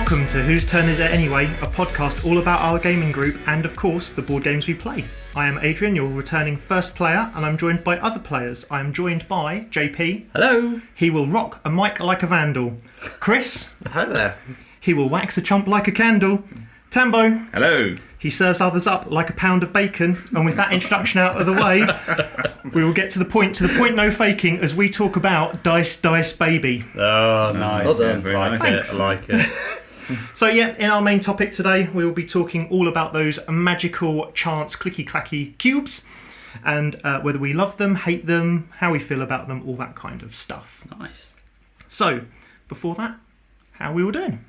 Welcome to Whose Turn Is It Anyway, a podcast all about our gaming group and, of course, the board games we play. I am Adrian, your returning first player, and I'm joined by other players. I am joined by JP. Hello. He will rock a mic like a vandal. Chris. Hello there. He will wax a chump like a candle. Tambo. Hello. He serves others up like a pound of bacon. And with that introduction out of the way, we will get to the point no faking, as we talk about Dice Dice Baby. Oh, nice. Well done. Very Like nice. it, I like it. So yeah, in our main topic today, we will be talking all about those magical chance clicky clacky cubes, and whether we love them, hate them, how we feel about them, all that kind of stuff. Nice. So, before that, how are we all doing?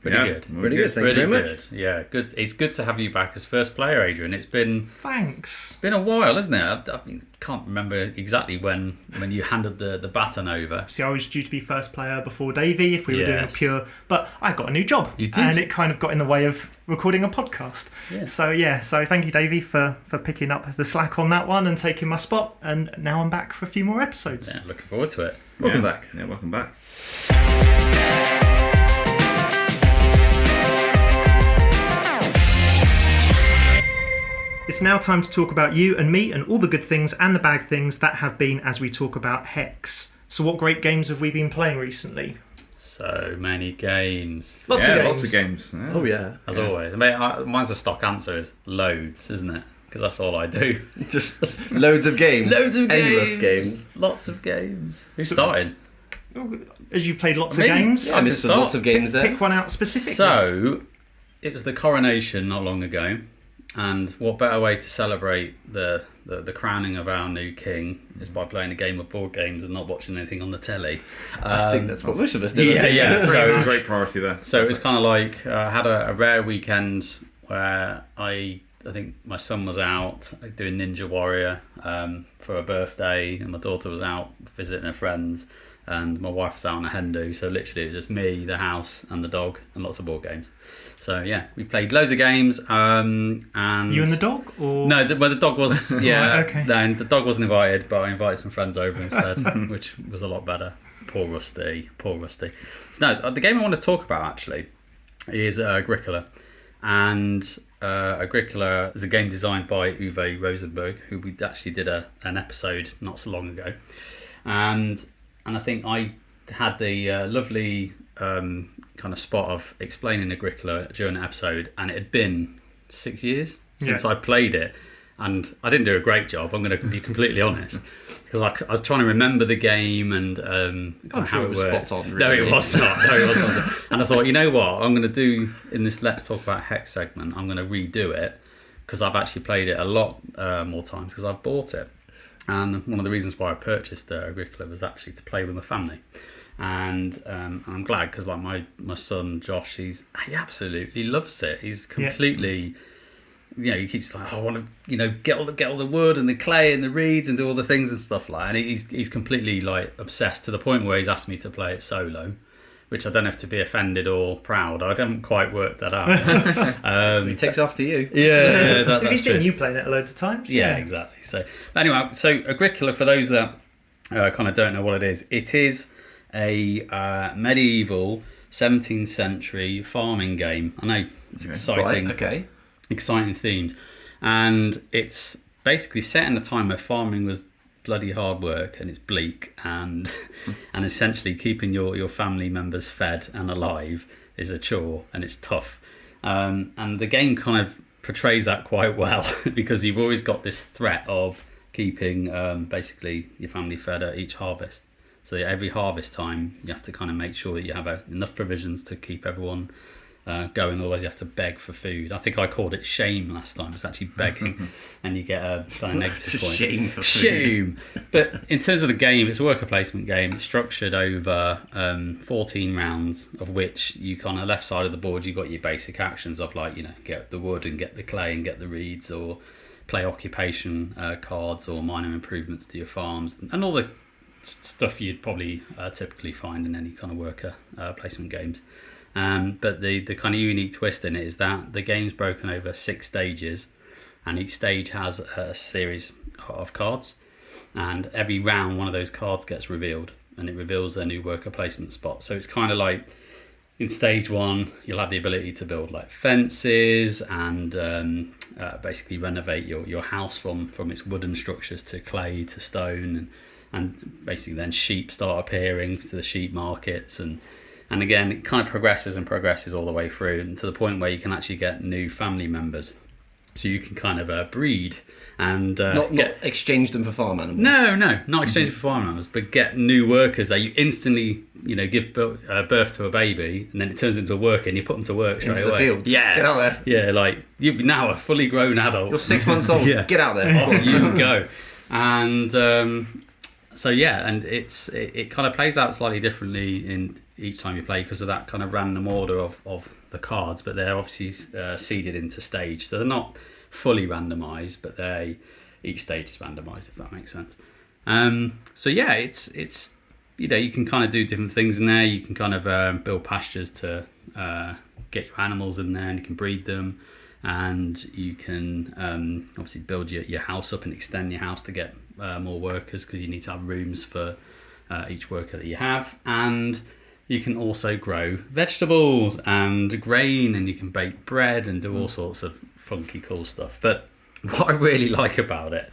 Pretty good. Pretty good, thank you very much. Yeah, good. It's good to have you back as first player, Adrian. It's been Thanks. a while, isn't it? I mean, can't remember exactly when you handed the baton over. See, I was due to be first player before Davey if we were doing a Yes. pure, but I got a new job. You did? And it kind of got in the way of recording a podcast. Yeah. So thank you, Davey, for picking up the slack on that one and taking my spot. And now I'm back for a few more episodes. Yeah, looking forward to it. Welcome back. Yeah, welcome back. It's now time to talk about you and me and all the good things and the bad things that have been as we talk about Hex. So what great games have we been playing recently? So many games. Lots Lots of games. Yeah. Oh yeah. As always. I mean, mine's a stock answer is loads, isn't it? Because that's all I do. Just loads of games. Endless games. Lots of games. Who started? As you've played lots Me? of games, Yeah. I missed lots of games there. pick one out specifically. So, it was the coronation not long ago, and what better way to celebrate the crowning of our new king is by playing a game of board games and not watching anything on the telly. I think that's what most of us do. Yeah. That's So, a great priority there. so it was kind of like I had a rare weekend where I think my son was out doing Ninja Warrior for a birthday, and my daughter was out visiting her friends, and my wife was out on a hen do. So literally it was just me, the house, and the dog, and lots of board games. So yeah, we played loads of games. And You and the dog? Or... No, the dog was yeah. Right, okay. No, the dog wasn't invited, but I invited some friends over instead, which was a lot better. Poor Rusty. So no, the game I want to talk about actually is Agricola, and Agricola is a game designed by Uwe Rosenberg, who we actually did an episode not so long ago, and I think I had the lovely kind of spot of explaining Agricola during the episode, and it had been 6 years since I played it, and I didn't do a great job, I'm going to be completely honest, because I was trying to remember the game and I'm sure how it was worked. spot on, No, really. it was not. And I thought, you know what, I'm going to do in this Let's Talk About Hex segment, I'm going to redo it, because I've actually played it a lot more times because I've bought it. And one of the reasons why I purchased Agricola was actually to play with my family. And I'm glad, because like my son Josh, he absolutely loves it. He's completely, he keeps like, I want to, get all the wood and the clay and the reeds and do all the things and stuff like that. And he's completely like obsessed, to the point where he's asked me to play it solo, which I don't have to be offended or proud. I haven't quite worked that out. It takes after you. Yeah, Have you that's seen true. you playing it a load of times? Yeah, exactly. So anyway, so Agricola, for those that kind of don't know what it is a medieval 17th century farming game. I know it's exciting, Right, okay. exciting themes, and it's basically set in a time where farming was bloody hard work, and it's bleak, and essentially keeping your family members fed and alive is a chore, and it's tough. And the game kind of portrays that quite well, because you've always got this threat of keeping basically your family fed at each harvest. So every harvest time, you have to kind of make sure that you have enough provisions to keep everyone going. Otherwise, you have to beg for food. I think I called it shame last time. It's actually begging, and you get a kind of negative point. Shame for food. Shame. But in terms of the game, it's a worker placement game. It's structured over 14 rounds, of which you kind of left side of the board, you've got your basic actions of like, get the wood and get the clay and get the reeds, or play occupation cards or minor improvements to your farms, and all the stuff you'd probably typically find in any kind of worker placement games. But the kind of unique twist in it is that the game's broken over 6 stages, and each stage has a series of cards, and every round one of those cards gets revealed, and it reveals their new worker placement spot. So it's kind of like in stage 1, you'll have the ability to build like fences and basically renovate your house from its wooden structures to clay to stone, and basically then sheep start appearing to the sheep markets, and again it kind of progresses all the way through, and to the point where you can actually get new family members, so you can kind of breed and not exchange them for farm animals. No, not exchange for farm animals, but get new workers that you instantly, give birth to a baby, and then it turns into a worker, and you put them to work straight Into away. the field. Yeah, Get out there. Yeah, like you're now a fully grown adult. You're 6 months old. Yeah. Get out there. Off you can go. And so yeah, and it kind of plays out slightly differently in each time you play because of that kind of random order of the cards, but they're obviously seeded into stage, so they're not fully randomised, but each stage is randomised, if that makes sense. So yeah, it's you can kind of do different things in there. You can kind of build pastures to get your animals in there, and you can breed them, and you can obviously build your house up and extend your house to get more workers, because you need to have rooms for each worker that you have. And you can also grow vegetables and grain, and you can bake bread and do all sorts of funky cool stuff. But what I really like about it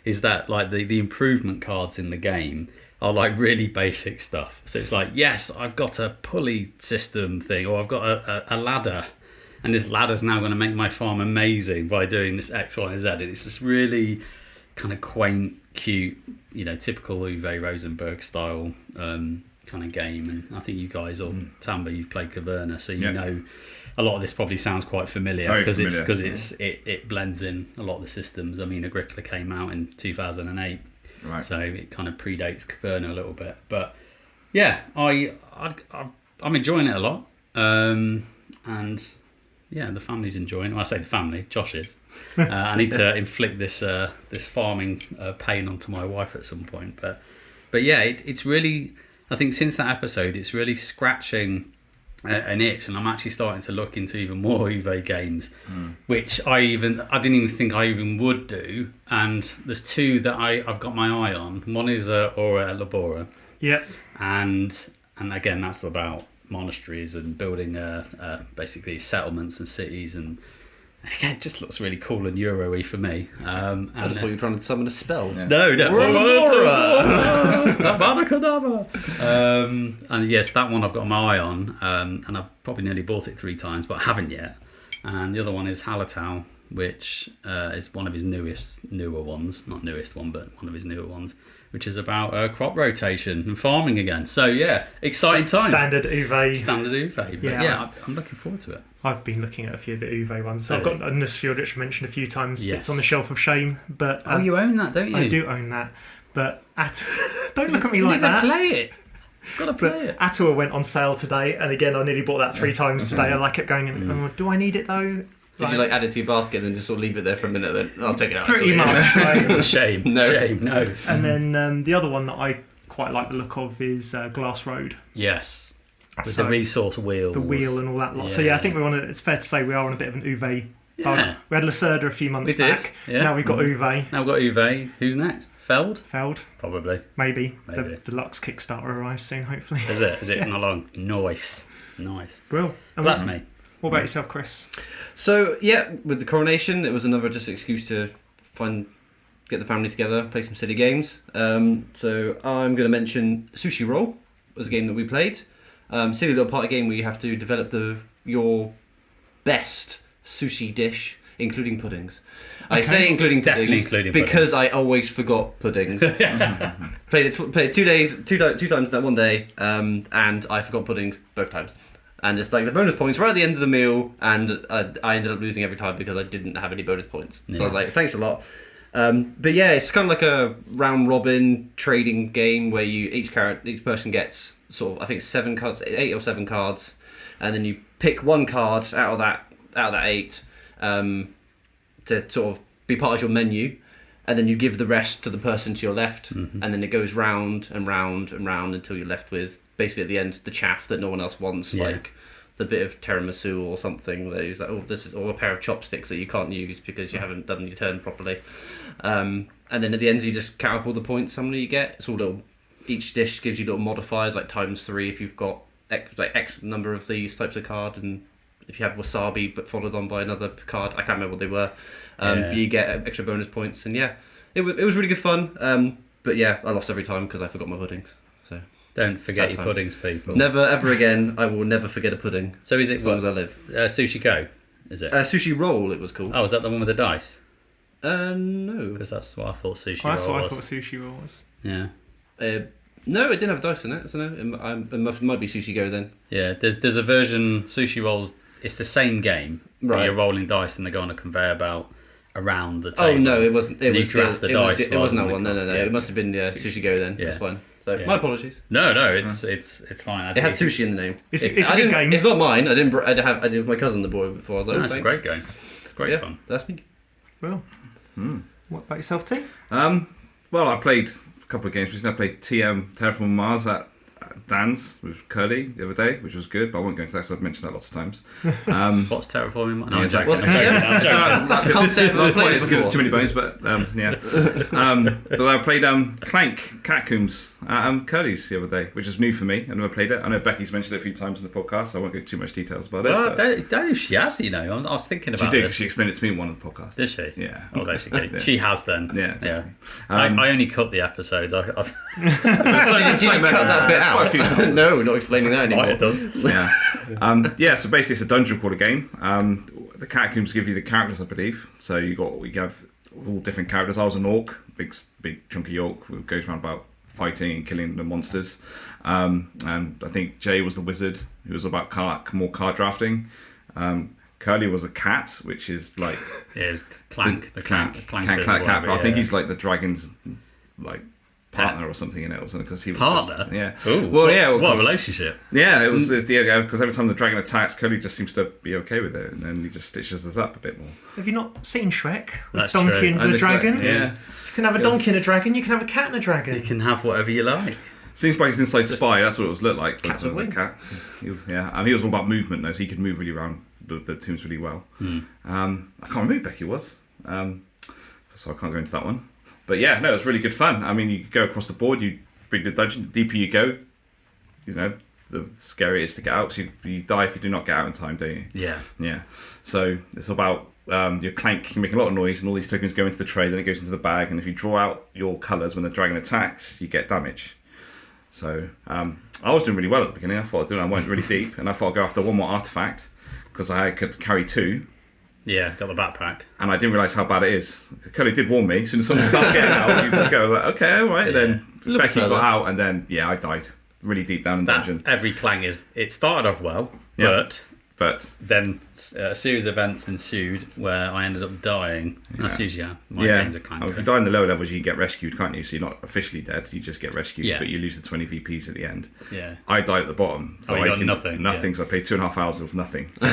is that like the improvement cards in the game are like really basic stuff. So it's like, yes, I've got a pulley system thing, or I've got a ladder, and this ladder's now going to make my farm amazing by doing this X, Y, and Z. And it's just really kind of quaint, cute, typical Uwe Rosenberg style kind of game. And I think you guys, or Tambo, you've played Caverna, so you know a lot of this probably sounds quite familiar because it blends in a lot of the systems. I mean, Agricola came out in 2008, right? So it kind of predates Caverna a little bit. But yeah, I'm enjoying it a lot, and yeah, the family's enjoying it. Well, I say the family, Josh is. I need to inflict this farming pain onto my wife at some point, but yeah, it's really, I think since that episode, it's really scratching an itch, and I'm actually starting to look into even more Uwe games, which I didn't even think I even would do. And there's two that I've got my eye on. One is Ora Labora. Yep. And again, that's about monasteries and building basically settlements and cities, and again, it just looks really cool and Euro-y for me. I just thought you were trying to summon a spell. Yeah. No. And yes, that one I've got my eye on, and I've probably nearly bought it 3 times, but I haven't yet. And the other one is Hallertau, which is one of his newer ones. Not newest one, but one of his newer ones, which is about crop rotation and farming again. So yeah, exciting times. Standard Uwe. But yeah, I'm looking forward to it. I've been looking at a few of the Uwe ones. So I've got a Nussfjord, which I mentioned a few times. Yes. It's on the shelf of shame. But you own that, don't you? I do own that. But don't look at me like that. You need to play it. Gotta play it. Atua went on sale today, and again, I nearly bought that 3 times today. I kept going, do I need it though? Did you add it to your basket and just sort of leave it there for a minute? Then I'll take it out. Pretty much. Right? Shame. No. And then the other one that I quite like the look of is Glass Road. Yes. With the resource wheel. The wheel and all that lot. Yeah. So yeah, I think it's fair to say we are on a bit of an Uwe bug. We had Lacerda a few months back. Yeah. Now we've got Uwe. Now we've got Uwe. Who's next? Feld? Probably. Maybe. The Lux Kickstarter arrives soon, hopefully. Is it not long? Nice. Well, that's me. What about yourself, Chris? So yeah, with the coronation, it was another just excuse to get the family together, play some silly games. So I'm going to mention Sushi Roll was a game that we played. Silly little party game where you have to develop your best sushi dish, including puddings. Okay. I say including puddings because I always forgot puddings. Played it 2 days, two times that one day, and I forgot puddings both times. And it's like the bonus points were at the end of the meal, and I ended up losing every time because I didn't have any bonus points. So I was like, thanks a lot. But yeah, it's kind of like a round robin trading game where each person gets sort of, I think 7 cards, 8 or 7 cards, and then you pick one card out of that 8 to sort of be part of your menu, and then you give the rest to the person to your left, and then it goes round and round and round until you're left with basically at the end the chaff that no one else wants, like the bit of tiramisu or something that is like, or a pair of chopsticks that you can't use because you haven't done your turn properly. And then at the end you just count up all the points how many you get. It's all little. Each dish gives you little modifiers like ×3 if you've got X number of these types of card, and if you have wasabi but followed on by another card, I can't remember what they were, you get extra bonus points, and it was really good fun. But yeah, I lost every time because I forgot my puddings. So don't forget your puddings, people. Never ever again. I will never forget a pudding. So is it as long as I live? Sushi Go? Is it? Sushi Roll. It was called. Oh, is that the one with the dice? No. Because that's what I thought Sushi That's Roll what I was. thought Sushi Roll was. Yeah. No, it didn't have dice in it, so no. It might be Sushi Go then. Yeah, there's a version, Sushi Rolls, it's the same game, but Right. you're rolling dice and they go on a conveyor belt around the table. Oh no, it wasn't. It was draft the it dice. it wasn't that rather one. than No. the cards. It must have been Sushi Go then. Yeah. That's fine. So Yeah. my apologies. No, it's fine. It had sushi in the name. It's I a good didn't- game. It's not mine. I didn't. I did with my cousin the boy before. I was like, No, it's a thanks. great game. It's great fun. That's me. Well, what about yourself, T? Well, I played a couple of games recently. I played Terraform Mars at Dan's with Curly the other day, which was good, but I won't go into that because I've mentioned that lots of times. What's Terraforming? No, Yeah, exactly. What's I can't say I've Not not quite played as it good as before. Too Many Bones, but but I played Clank, Catacombs at Curly's the other day, which is new for me. I never played it. I know Becky's mentioned it a few times in the podcast, so I won't go into too much details about it. Well, but don't know if she has, I was thinking she about did, this. because she explained it to me in one of the podcasts. Did she? Yeah. Oh, there she did. Yeah. She has then. Yeah, Yeah. definitely. I only cut the episodes. I've Did you cut that bit Quite a few out? No, not explaining that anymore. might have done. So basically it's a dungeon crawler game. The Catacombs give you the characters, I believe. So you have all different characters. I was an orc, big chunky orc who goes around about fighting and killing the monsters. And I think Jay was the wizard, who was about more card drafting. Curly was a cat, which is like Yeah, it was Clank. The Clank. cat. But I think he's like the dragon's like partner or something in it, or something, because he was Partner? yeah. Ooh, Well, yeah. What a 'cause- relationship. Yeah, it was because every time the dragon attacks, Curly just seems to be okay with it, and then he just stitches us up a bit more. Have you not seen Shrek with That's Donkey true. and And the Dragon? Yeah. You can have a donkey and a dragon. You can have a cat and a dragon. You can have whatever you like. Seems like he's inside Spy. That's what it was looked like. Cats with with the wings. cat. He was all about movement, though. So he could move really around the tombs really well. I can't remember who Becky was, so I can't go into that one. But yeah, no, it was really good fun. I mean, you go across the board. You bring the dungeon. The deeper you go, the scarier it is to get out. So you die if you do not get out in time, don't you? Yeah. Yeah. So it's about your Clank. You make a lot of noise, and all these tokens go into the tray. Then it goes into the bag, and if you draw out your colours when the dragon attacks, you get damage. So I was doing really well at the beginning. I thought I went really deep, and I thought I'd go after one more artifact because I could carry 2. Yeah, got the backpack. And I didn't realise how bad it is. Curly did warn me. As soon as something starts getting out, you go like, okay, all right. And then Look Becky further. got out, and then I died really deep down in the That's dungeon. every Clank is. It started off well, Yeah. but But then a series of events ensued where I ended up dying. That's Yeah. usually how my games are if Clank. you die in the lower levels, you can get rescued, can't you? So you're not officially dead. You just get rescued, Yeah. but you lose the 20 VPs at the end. Yeah. I died at the bottom, so you I got can, nothing, Nothing. So I played 2.5 hours of nothing, but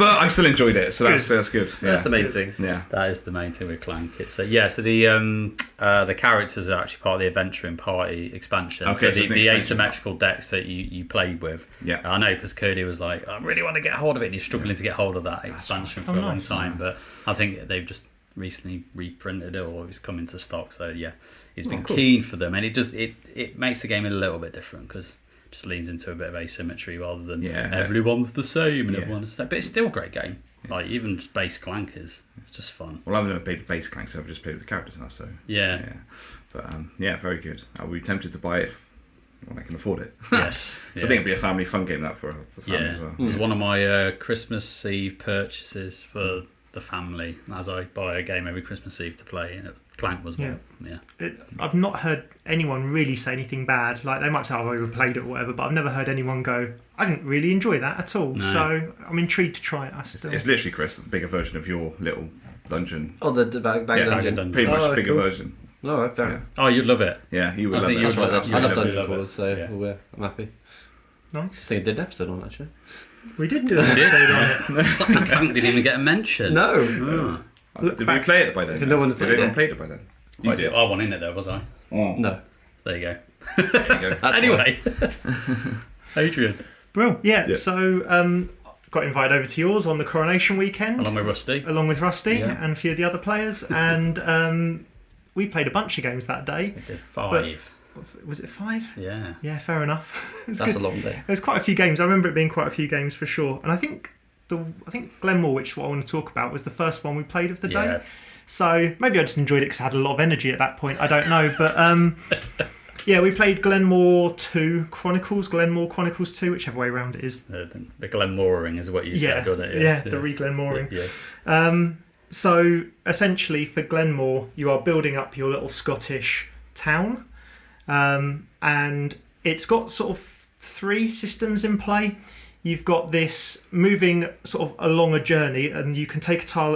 I still enjoyed it. So that's good. Yeah. That's the main thing. Yeah. That is the main thing with Clank. It's so the characters are actually part of the Adventuring Party expansion. Okay, so so it's the an expansion. asymmetrical decks that you played with. Yeah. I know because Cody was like, I really want to get hold of it, and he's struggling to get hold of that expansion for a long nice. time. But I think they've just recently reprinted it, or it's come into stock. So yeah, he's been cool. keen for them, and it makes the game a little bit different because it just leans into a bit of asymmetry rather than everyone's the same and everyone's the same. But it's still a great game. Like even Space Clank it's just fun. Well, I've never played the base Clank, so I've just played with the characters now. So Yeah. But very good. I'll be tempted to buy it when I can afford it. Yes. So I think it'd be a family fun game that for family Yeah, as well. it was one of my Christmas Eve purchases for the family, as I buy a game every Christmas Eve to play, and Clank was one. Yeah. I've not heard anyone really say anything bad. Like they might say I've overplayed it or whatever, but I've never heard anyone go, I didn't really enjoy that at all. No. So I'm intrigued to try it. It's literally, Chris, a bigger version of your little dungeon. Oh, the bag Yeah, dungeon. dungeon. Pretty much Oh, a bigger cool. version. No, right, fair Yeah. enough. Oh, you'd love it. Yeah, you would I love think it. you That's would right. I absolutely love love dungeon it. crawlers, so Yeah. I'm happy. I nice. think I did an episode on it, actually. We did do an episode on it. Clank didn't even get a mention. No. Oh. Look Did back. we play it by then? No one's Did played anyone it. played it by then? You did. I wasn't in it though, was I? Oh. No. There you go. There you go. That's Anyway, Adrian, Bro, Yeah. So got invited over to yours on the coronation weekend, along with Rusty. along with Rusty Yeah. and a few of the other players, and we played a bunch of games that day. We did 5. Was it 5? Yeah. Yeah, fair enough. That's good. a long day. There's quite a few games. I remember it being quite a few games for sure. And I think Glen More, which is what I want to talk about, was the first one we played of the day. So maybe I just enjoyed it because I had a lot of energy at that point. I don't know, but yeah, we played Glen More II Chronicles, Glen More Chronicles 2, whichever way around it is. The Glen Mooring is what you said, wasn't it? Yeah, the re-Glen Mooring. Yeah. So essentially for Glen More, you are building up your little Scottish town, and it's got sort of 3 systems in play. You've got this moving sort of along a journey, and you can take a tile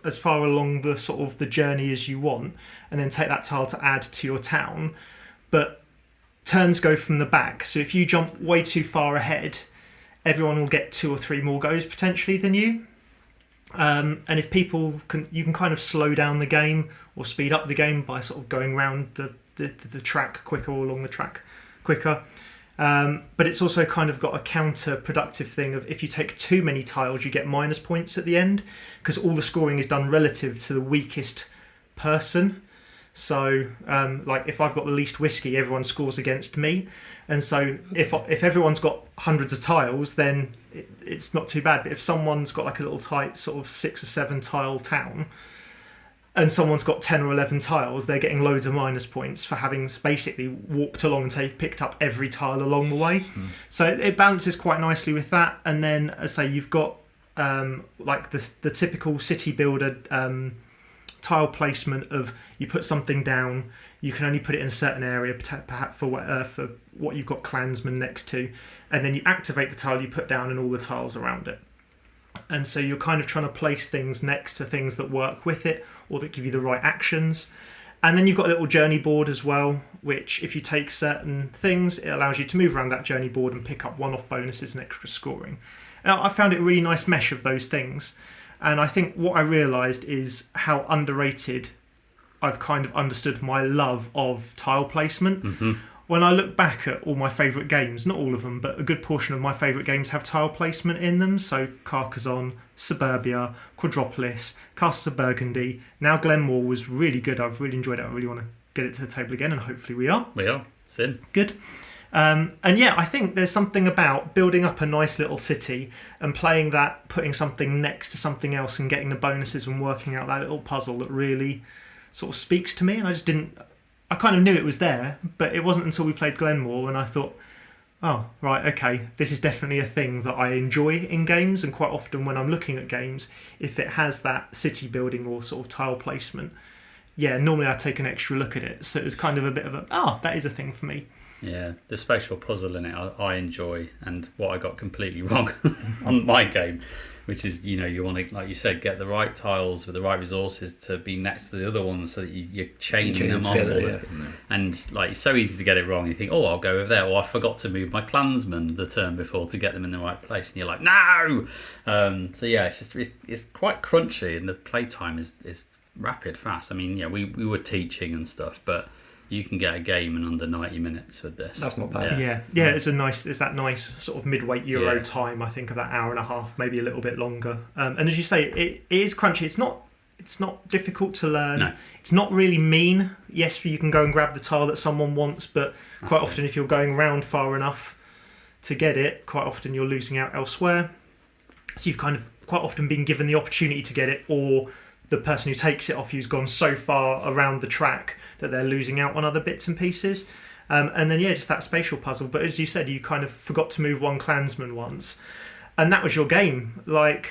as far along the sort of the journey as you want, and then take that tile to add to your town. But turns go from the back, so if you jump way too far ahead, everyone will get 2 or 3 more goes potentially than you. And if people you can kind of slow down the game or speed up the game by sort of going around the track quicker or along the track quicker. But it's also kind of got a counterproductive thing of if you take too many tiles, you get minus points at the end because all the scoring is done relative to the weakest person. So, like if I've got the least whiskey, everyone scores against me, and so if everyone's got hundreds of tiles, then it's not too bad. But if someone's got like a little tight sort of 6 or 7 tile town, and someone's got 10 or 11 tiles, they're getting loads of minus points for having basically walked along and picked up every tile along the way. So it balances quite nicely with that. And then, as I say, you've got like the typical city builder tile placement of you put something down, you can only put it in a certain area, perhaps for what you've got clansmen next to, and then you activate the tile you put down and all the tiles around it. And so you're kind of trying to place things next to things that work with it or that give you the right actions. And then you've got a little journey board as well, which if you take certain things, it allows you to move around that journey board and pick up one-off bonuses and extra scoring. Now, I found it a really nice mesh of those things. And I think what I realised is how underrated I've kind of understood my love of tile placement. Mm-hmm. When I look back at all my favourite games, not all of them, but a good portion of my favourite games have tile placement in them. So Carcassonne, Suburbia, Quadropolis, Castles of Burgundy. Now Glen More was really good. I've really enjoyed it. I really want to get it to the table again, and hopefully we are. We are. It's in. Good. And yeah, I think there's something about building up a nice little city and playing that, putting something next to something else and getting the bonuses and working out that little puzzle that really sort of speaks to me. And I kind of knew it was there, but it wasn't until we played Glen More and I thought, oh, right, okay, this is definitely a thing that I enjoy in games. And quite often when I'm looking at games, if it has that city building or sort of tile placement, yeah, normally I take an extra look at it. So it was kind of a bit of that is a thing for me. Yeah, the spatial puzzle in it I enjoy, and what I got completely wrong on my game, which is, you want to, like you said, get the right tiles with the right resources to be next to the other ones so that you're chaining them onwards. Yeah. And like, it's so easy to get it wrong. You think, oh, I'll go over there, or I forgot to move my clansmen the turn before to get them in the right place, and you're like, no! So yeah, it's quite crunchy, and the playtime is rapid, fast. I mean, yeah, we were teaching and stuff, but you can get a game in under 90 minutes with this. That's not bad. Yeah. It's that nice sort of midweight Euro time. I think of that hour and a half, maybe a little bit longer. And as you say, it is crunchy. It's not difficult to learn. No. It's not really mean. Yes, you can go and grab the tile that someone wants, but quite often if you're going around far enough to get it, quite often you're losing out elsewhere. So you've kind of quite often been given the opportunity to get it, or the person who takes it off you's gone so far around the track that they're losing out on other bits and pieces. And then, just that spatial puzzle. But as you said, you kind of forgot to move one clansman once. And that was your game. Like,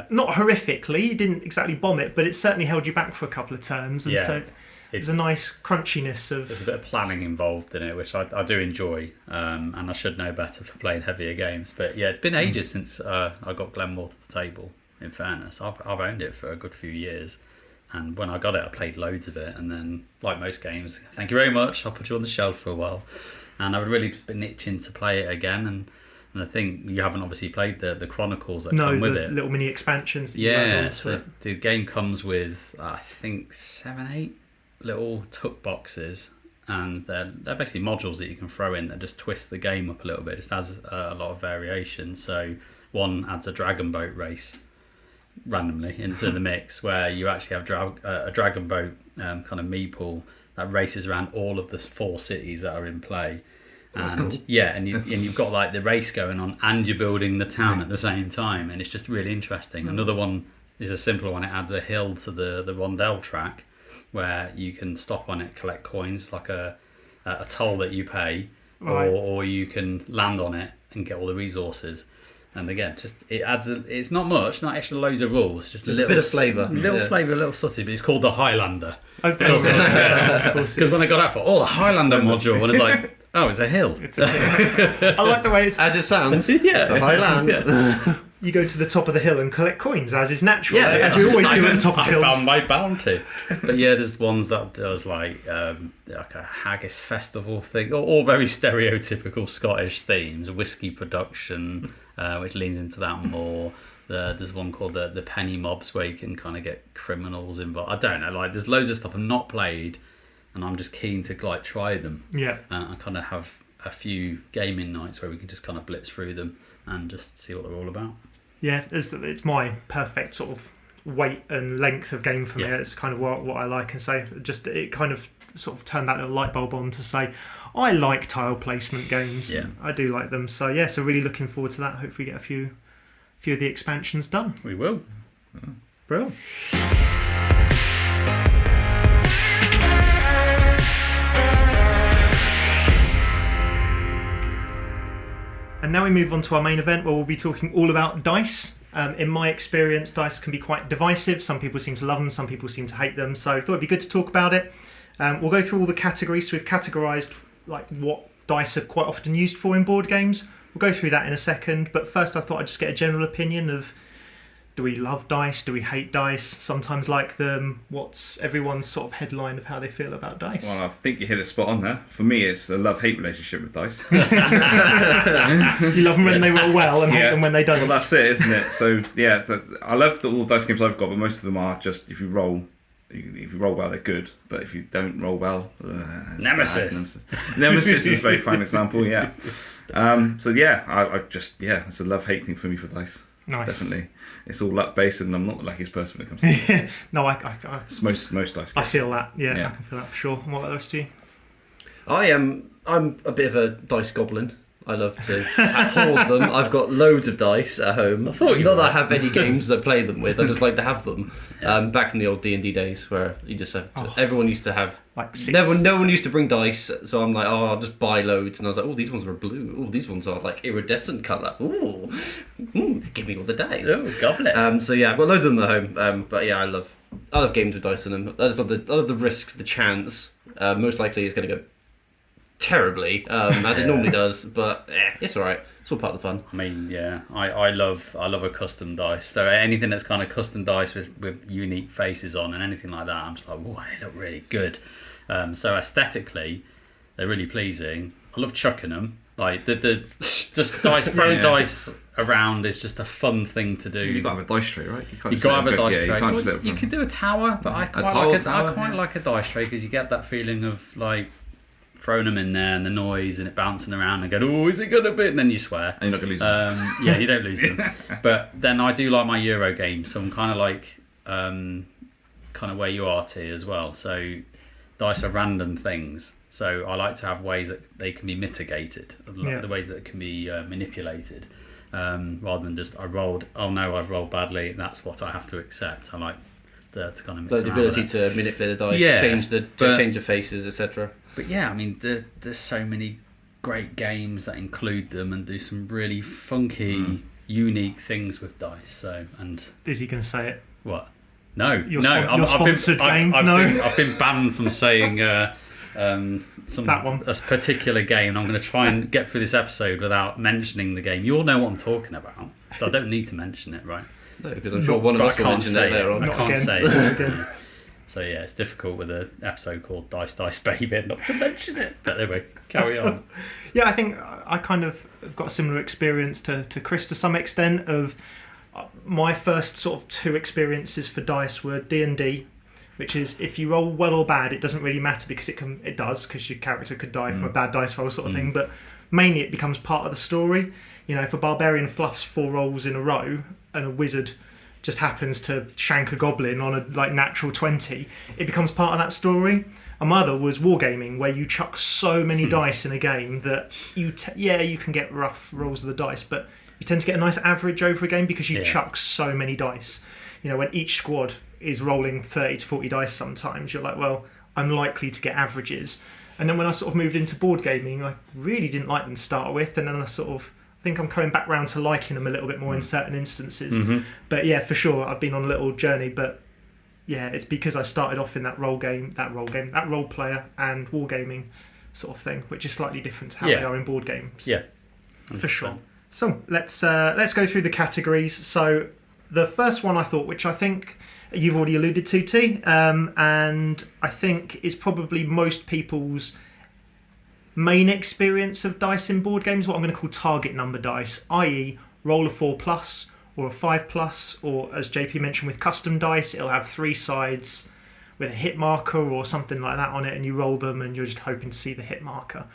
not horrifically, you didn't exactly bomb it, but it certainly held you back for a couple of turns. And so there's a nice crunchiness of... There's a bit of planning involved in it, which I do enjoy. And I should know better for playing heavier games. But yeah, it's been ages since I got Glen More to the table, in fairness. I've owned it for a good few years. And when I got it, I played loads of it. And then, like most games, thank you very much, I'll put you on the shelf for a while. And I've really been itching to play it again. And I think you haven't obviously played the Chronicles that come with it. Little mini expansions that you add on to it. The game comes with, I think, 7, 8 little tuck boxes. And they're basically modules that you can throw in that just twist the game up a little bit. It just adds a lot of variation. So one adds a dragon boat race randomly into the mix, where you actually have a dragon boat kind of meeple that races around all of the 4 cities that are in play. That's And cool. yeah, and you've got like the race going on, and you're building the town at the same time, and it's just really interesting. Another one is a simpler one. It adds a hill to the rondelle track, where you can stop on it, collect coins, like a toll that you pay, Right. or you can land on it and get all the resources. And again, just it adds. It's not much, not extra loads of rules, just a bit of flavour. little flavour, a little subtlety. But it's called the Highlander. Of course, yeah, of course it Because is. when I got out for the Highlander module, and it's like, oh, it's a hill. It's a hill. I like the way it's. As it sounds, Yeah. it's a high land. Yeah. You go to the top of the hill and collect coins, as is natural, Yeah, as we always do at the top of I hills. found my bounty. But yeah, there's ones that does like a haggis festival thing, all very stereotypical Scottish themes, whiskey production, which leans into that more. There's one called the penny mobs, where you can kind of get criminals involved. I don't know, like there's loads of stuff I've not played, and I'm just keen to like try them. Yeah. I kind of have a few gaming nights where we can just kind of blitz through them and just see what they're all about. Yeah, it's my perfect sort of weight and length of game for me. Yeah. It's kind of what I like and say. Just it kind of sort of turned that little light bulb on to say, I like tile placement games. Yeah. I do like them. So yeah, so really looking forward to that. Hopefully get a few of the expansions done. We will. Brilliant. And now we move on to our main event, where we'll be talking all about dice. In my experience, dice can be quite divisive. Some people seem to love them, some people seem to hate them. So I thought it'd be good to talk about it. We'll go through all the categories. So we've categorised like what dice are quite often used for in board games. We'll go through that in a second. But first, I thought I'd just get a general opinion of: do we love dice? Do we hate dice? Sometimes like them. What's everyone's sort of headline of how they feel about dice? Well, I think you hit it spot on there. For me, it's a love-hate relationship with dice. You love them when they roll well and hate them when they don't. Well, that's it, isn't it? So yeah, I love all the dice games I've got, but most of them are just if you roll well, they're good. But if you don't roll well, it's Nemesis. bad. Nemesis is a very fine example. Yeah. So yeah, I just it's a love-hate thing for me for dice. Nice. Definitely, it's all luck based, and I'm not the luckiest person when it comes to that. No, It's most dice games. I feel that. Yeah, Yeah. I can feel that for sure. And what about the rest of you? I'm a bit of a dice goblin. I love to hoard them. I've got loads of dice at home. thought you Not were. that I have any games that I play them with. I just like to have them. Yeah. Back from the old D&D days, where you just have to, Oh. everyone used to have. Like six. No one used to bring dice, so I'm like, I'll just buy loads. And I was like, these ones are blue. Oh, these ones are like iridescent colour. Ooh, give me all the dice. Oh, goblet. So yeah, I've got loads of them at home. But yeah, I love games with dice in them. I just love the risk, the chance. Most likely it's going to go terribly, as it normally does. But it's all right. It's all part of the fun. I mean, yeah, I love a custom dice. So anything that's kind of custom dice with unique faces on and anything like that, I'm just like, whoa, they look really good. So aesthetically, they're really pleasing. I love chucking them. Like the just dice, throwing dice around is just a fun thing to do. You've got to have a dice tray, right? You got to have a dice tray. You can't just let it You from- could do a tower, but I quite tile like tower, I quite yeah. like a dice tray because you get that feeling of like throwing them in there and the noise and it bouncing around and going, oh, is it gonna be? And then you swear. And you're not going to lose them. Yeah, you don't lose them. But then I do like my Euro games, so I'm kind of like kind of where you are, T, as well. So dice are random things. So I like to have ways that they can be mitigated, Yeah. the ways that it can be manipulated, rather than just I've rolled badly, and that's what I have to accept. I like to kind of mix But the around with ability it. to manipulate the dice, Yeah, change but- the faces, etc. But yeah, I mean, there's so many great games that include them and do some really funky, unique things with dice. So, and Is he going to say it? what? No, Your no, your sponsored game? No. I've been banned from saying That one. a particular game. I'm going to try and get through this episode without mentioning the game. You all know what I'm talking about, so I don't need to mention it, right? No, because I'm sure Not- one of But us I will can't mention say that later it. on. I Not can't again. say Not it. again. So yeah, it's difficult with an episode called Dice Dice Baby not to mention it. But anyway, carry on. Yeah, I think I kind of have got a similar experience to Chris to some extent. Of my first sort of 2 experiences for dice were D&D, which is if you roll well or bad, it doesn't really matter because it does because your character could die from a bad dice roll sort of thing. But mainly it becomes part of the story. You know, if a barbarian fluffs 4 rolls in a row and a wizard just happens to shank a goblin on a like natural 20, it becomes part of that story. And and my other was wargaming, where you chuck so many dice in a game that you can get rough rolls of the dice, but you tend to get a nice average over a game because you chuck so many dice. You know, when each squad is rolling 30 to 40 dice sometimes, you're like, well, I'm likely to get averages. And then when I sort of moved into board gaming, I really didn't like them to start with, and then I think I'm coming back round to liking them a little bit more in certain instances. But yeah, for sure, I've been on a little journey, but yeah, it's because I started off in that role player and wargaming sort of thing, which is slightly different to how they are in board games. Yeah, 100%. For sure. So let's go through the categories. So the first one I thought, which I think you've already alluded to, T, and I think is probably most people's main experience of dice in board games, what I'm going to call target number dice, i.e. roll a 4+ or a 5+, or as JP mentioned with custom dice, it'll have 3 sides with a hit marker or something like that on it, and you roll them and you're just hoping to see the hit marker.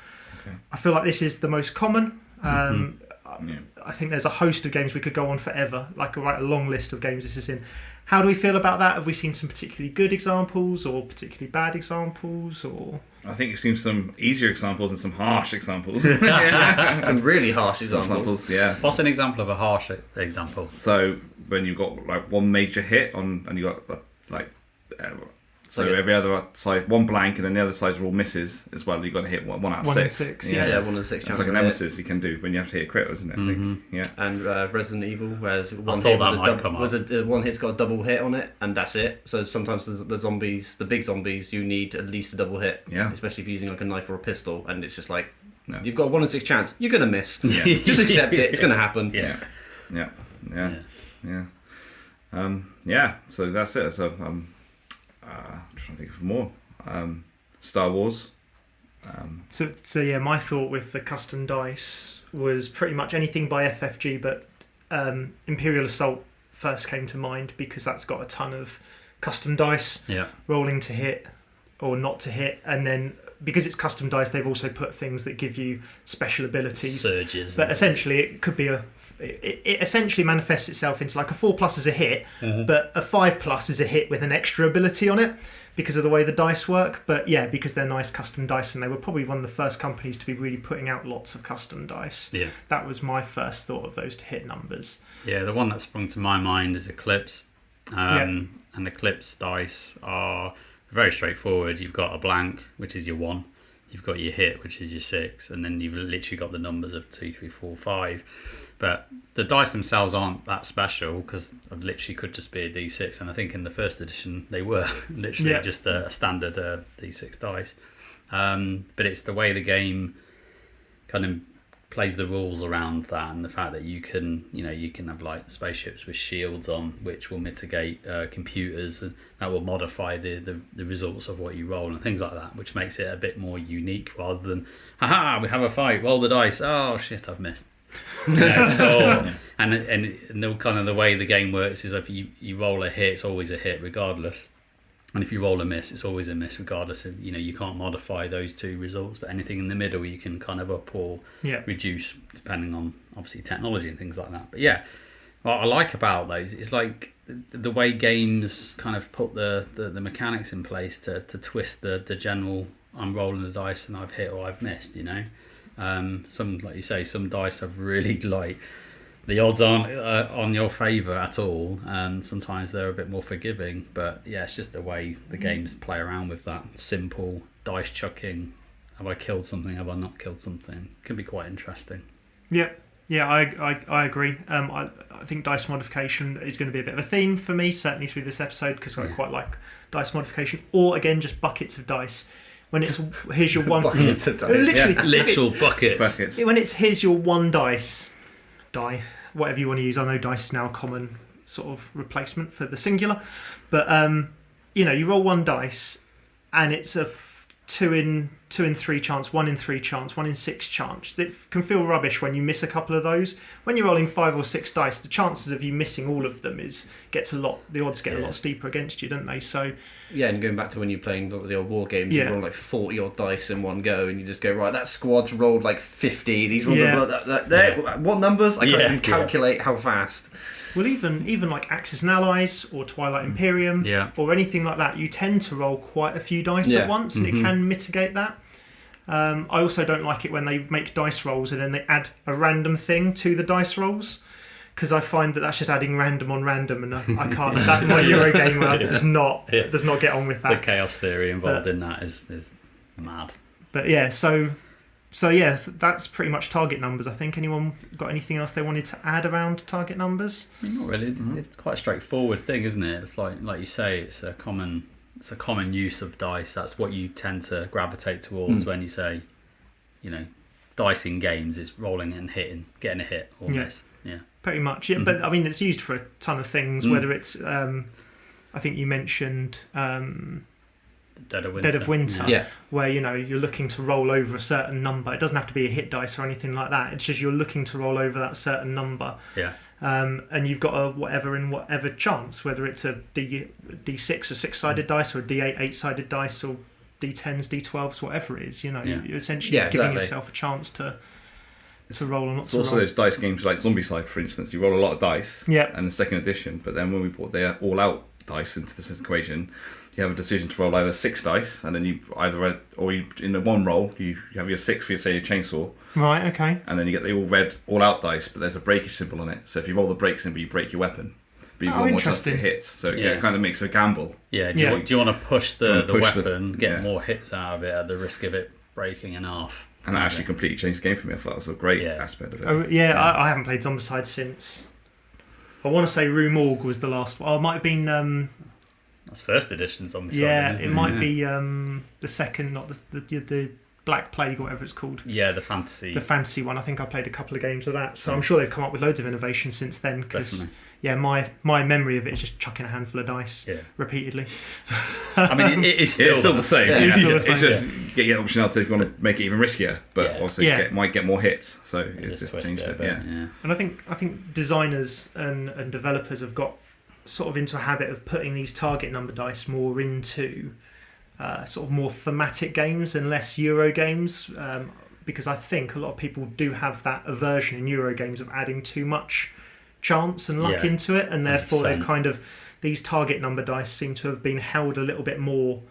Okay. I feel like this is the most common. I think there's a host of games we could go on forever, like a long list of games this is in. How do we feel about that? Have we seen some particularly good examples or particularly bad examples? Or I think you've seen some easier examples and some harsh examples. Some really harsh examples. Yeah. What's an example of a harsh example? So when you've got like one major hit on, and you got like every other side one blank, and then the other sides are all misses as well. You've got to hit one out of 6. Yeah, 1 of 6. It's like a Nemesis you can do when you have to hit a crit, isn't it? I think. Yeah. And Resident Evil, whereas one hit's got a double hit on it, and that's it. So sometimes the zombies, the big zombies, you need at least a double hit. Yeah. Especially if you're using like a knife or a pistol, and it's just like you've got a 1 in 6 chance. You're gonna miss. Yeah. Just accept it. It's gonna happen. Yeah. So that's it. So I'm trying to think of more. Star Wars. So yeah, my thought with the custom dice was pretty much anything by FFG, but Imperial Assault first came to mind because that's got a ton of custom dice rolling to hit or not to hit, and then because it's custom dice, they've also put things that give you special abilities, surges. But essentially, it could be it essentially manifests itself into like a 4+ is a hit, but a 5+ is a hit with an extra ability on it because of the way the dice work. But yeah, because they're nice custom dice, and they were probably one of the first companies to be really putting out lots of custom dice. Yeah, that was my first thought of those to hit numbers. Yeah, the one that sprung to my mind is Eclipse, and Eclipse dice are very straightforward. You've got a blank, which is your 1. You've got your hit, which is your 6, and then you've literally got the numbers of 2, 3, 4, 5. But the dice themselves aren't that special because I literally could just be a D6, and I think in the first edition they were literally just a standard D6 dice. But it's the way the game kind of plays the rules around that, and the fact that you can have like spaceships with shields on, which will mitigate computers, and that will modify the results of what you roll and things like that, which makes it a bit more unique rather than, haha, we have a fight, roll the dice, oh shit, I've missed. And the kind of the way the game works is if you roll a hit, it's always a hit regardless, and if you roll a miss, it's always a miss regardless of, you can't modify those two results, but anything in the middle you can kind of up or reduce depending on obviously technology and things like that. But yeah, what I like about those is like the way games kind of put the mechanics in place to twist the general, I'm rolling the dice and I've hit or I've missed, some, like you say, some dice have really like the odds aren't on your favour at all, and sometimes they're a bit more forgiving. But yeah, it's just the way the games play around with that simple dice chucking. Have I killed something? Have I not killed something? It can be quite interesting. Yeah, I agree. I think dice modification is going to be a bit of a theme for me, certainly through this episode, because I quite like dice modification, or again just buckets of dice. When it's here's your one buckets of dice. Literal buckets. When it's here's your one die, whatever you want to use. I know dice is now a common sort of replacement for the singular, but you roll one dice and it's a 2 in 2 in 3 chance, 1 in 3 chance, 1 in 6 chance. It can feel rubbish when you miss a couple of those. When you're rolling 5 or 6 dice, the chances of you missing all of them the odds get a lot steeper against you, don't they? So yeah, and going back to when you're playing the old war games, Yeah. you roll like 40 odd dice in one go, and you just go, right, that squad's rolled like 50. These ones Yeah. what numbers? I can't Yeah. even calculate how fast. well, even like Axis and Allies or Twilight Imperium Yeah. or anything like that, you tend to roll quite a few dice Yeah. at once, and it can mitigate that. I also don't like it when they make dice rolls and then they add a random thing to the dice rolls, because I find that that's just adding random on random, and I can't. That my Euro game does not get on with The that. chaos theory involved in that is mad. But yeah, so yeah, that's pretty much target numbers. I think. Anyone got anything else they wanted to add around target numbers? I mean, not really. It's quite a straightforward thing, isn't it? It's like you say, it's a common use of dice. That's what you tend to gravitate towards when you say, dice in games is rolling and hitting, getting a hit or miss. Yeah. Pretty much, yeah. But I mean, it's used for a ton of things. Whether it's, I think you mentioned Dead of Winter, Yeah. where you're looking to roll over a certain number. It doesn't have to be a hit dice or anything like that. It's just you're looking to roll over that certain number. Yeah. And you've got a whatever chance, whether it's a D6 or 6-sided dice, or a D8 8-sided dice, or D10s, D12s, whatever it is. You're essentially giving yourself a chance to roll or not It's to also roll. those dice games like Zombicide, for instance. You roll a lot of dice, Yeah. and the second edition. But then when we brought their all-out dice into this equation, you have a decision to roll either 6 dice, and then you in the one roll you have your 6 for your chainsaw, Right. Okay. and then you get the all-out dice, but there's a breakage symbol on it. So if you roll the break symbol, you break your weapon. But you've got more chance to interesting. hit. So it kind of makes a gamble. Yeah. Yeah. Do you want to push the push weapon, get yeah. more hits out of it at the risk of it breaking in half? And that actually completely changed the game for me. I thought that was a great aspect of it. Oh, yeah, I haven't played Zombicide since. I want to say Rue Morgue was the last one. Oh, it might have been. That's first edition Zombicide. Yeah, isn't it might be the second, not the Black Plague or whatever it's called. Yeah, the fantasy. The fantasy one. I think I played a couple of games of that. So I'm sure they've come up with loads of innovation since then. Because Definitely. my memory of it is just chucking a handful of dice repeatedly. I mean, it's still the same. Yeah. It's still the same, It's just get your optionality if you want to make it even riskier, but also might get more hits. So it just twist changed it a it. bit, Yeah. And I think designers and developers have got sort of into a habit of putting these target number dice more into sort of more thematic games and less Euro games, because I think a lot of people do have that aversion in Euro games of adding too much chance and luck into it, and therefore 100%. these target number dice seem to have been held a little bit more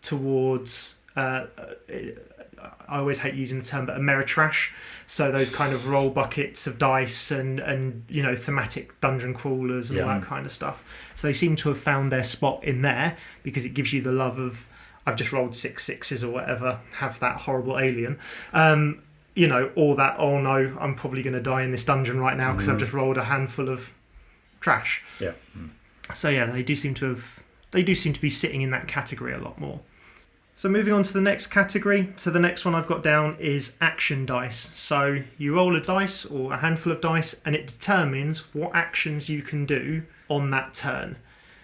towards I always hate using the term, but Ameritrash. So those kind of roll buckets of dice and thematic dungeon crawlers and all that kind of stuff. So they seem to have found their spot in there because it gives you the love of, I've just rolled 6 6s or whatever, have that horrible alien. Or that, oh no, I'm probably going to die in this dungeon right now because I've just rolled a handful of trash. Yeah. So yeah, they do seem to be sitting in that category a lot more. So moving on to the next category. So the next one I've got down is action dice. So you roll a dice or a handful of dice and it determines what actions you can do on that turn.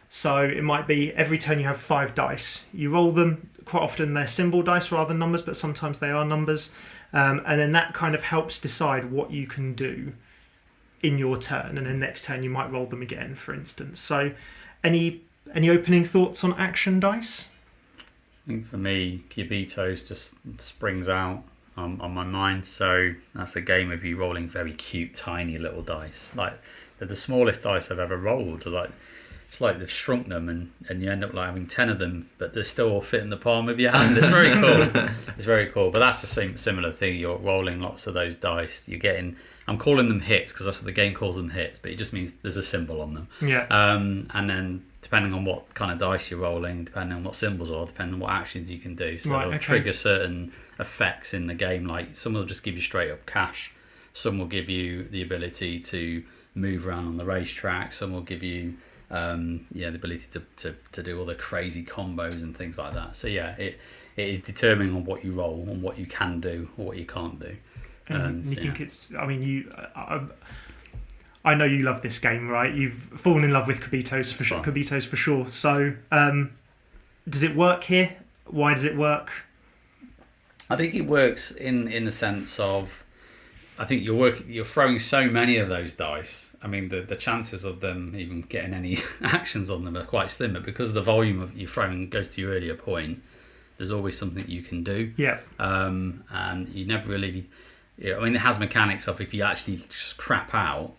So it might be every turn you have 5 dice. You roll them, quite often they're symbol dice rather than numbers, but sometimes they are numbers. And then that kind of helps decide what you can do in your turn. And then next turn you might roll them again, for instance. So any opening thoughts on action dice? I think for me, Cubitos just springs out on my mind. So that's a game of you rolling very cute, tiny little dice. Like they're the smallest dice I've ever rolled. It's like they've shrunk them and you end up like having 10 of them, but they still all fit in the palm of your hand. It's very cool. It's very cool. But that's the same similar thing. You're rolling lots of those dice. You're getting. I'm calling them hits because that's what the game calls them, hits. But it just means there's a symbol on them. Yeah. And then depending on what kind of dice you're rolling, depending on what symbols are, depending on what actions you can do. So they'll trigger certain effects in the game. Like some will just give you straight up cash. Some will give you the ability to move around on the racetrack. Some will give you the ability to do all the crazy combos and things like that. So yeah, it is determining on what you roll, on what you can do or what you can't do. And you think it's, I mean, I know you love this game, right? You've fallen in love with Cubitos for sure. So, does it work here? Why does it work? I think it works in the sense of, I think you're throwing so many of those dice. I mean, the chances of them even getting any actions on them are quite slim, but because the volume of your throwing goes to your earlier point, there's always something you can do. Yeah. And you never really, I mean, it has mechanics of if you actually just crap out,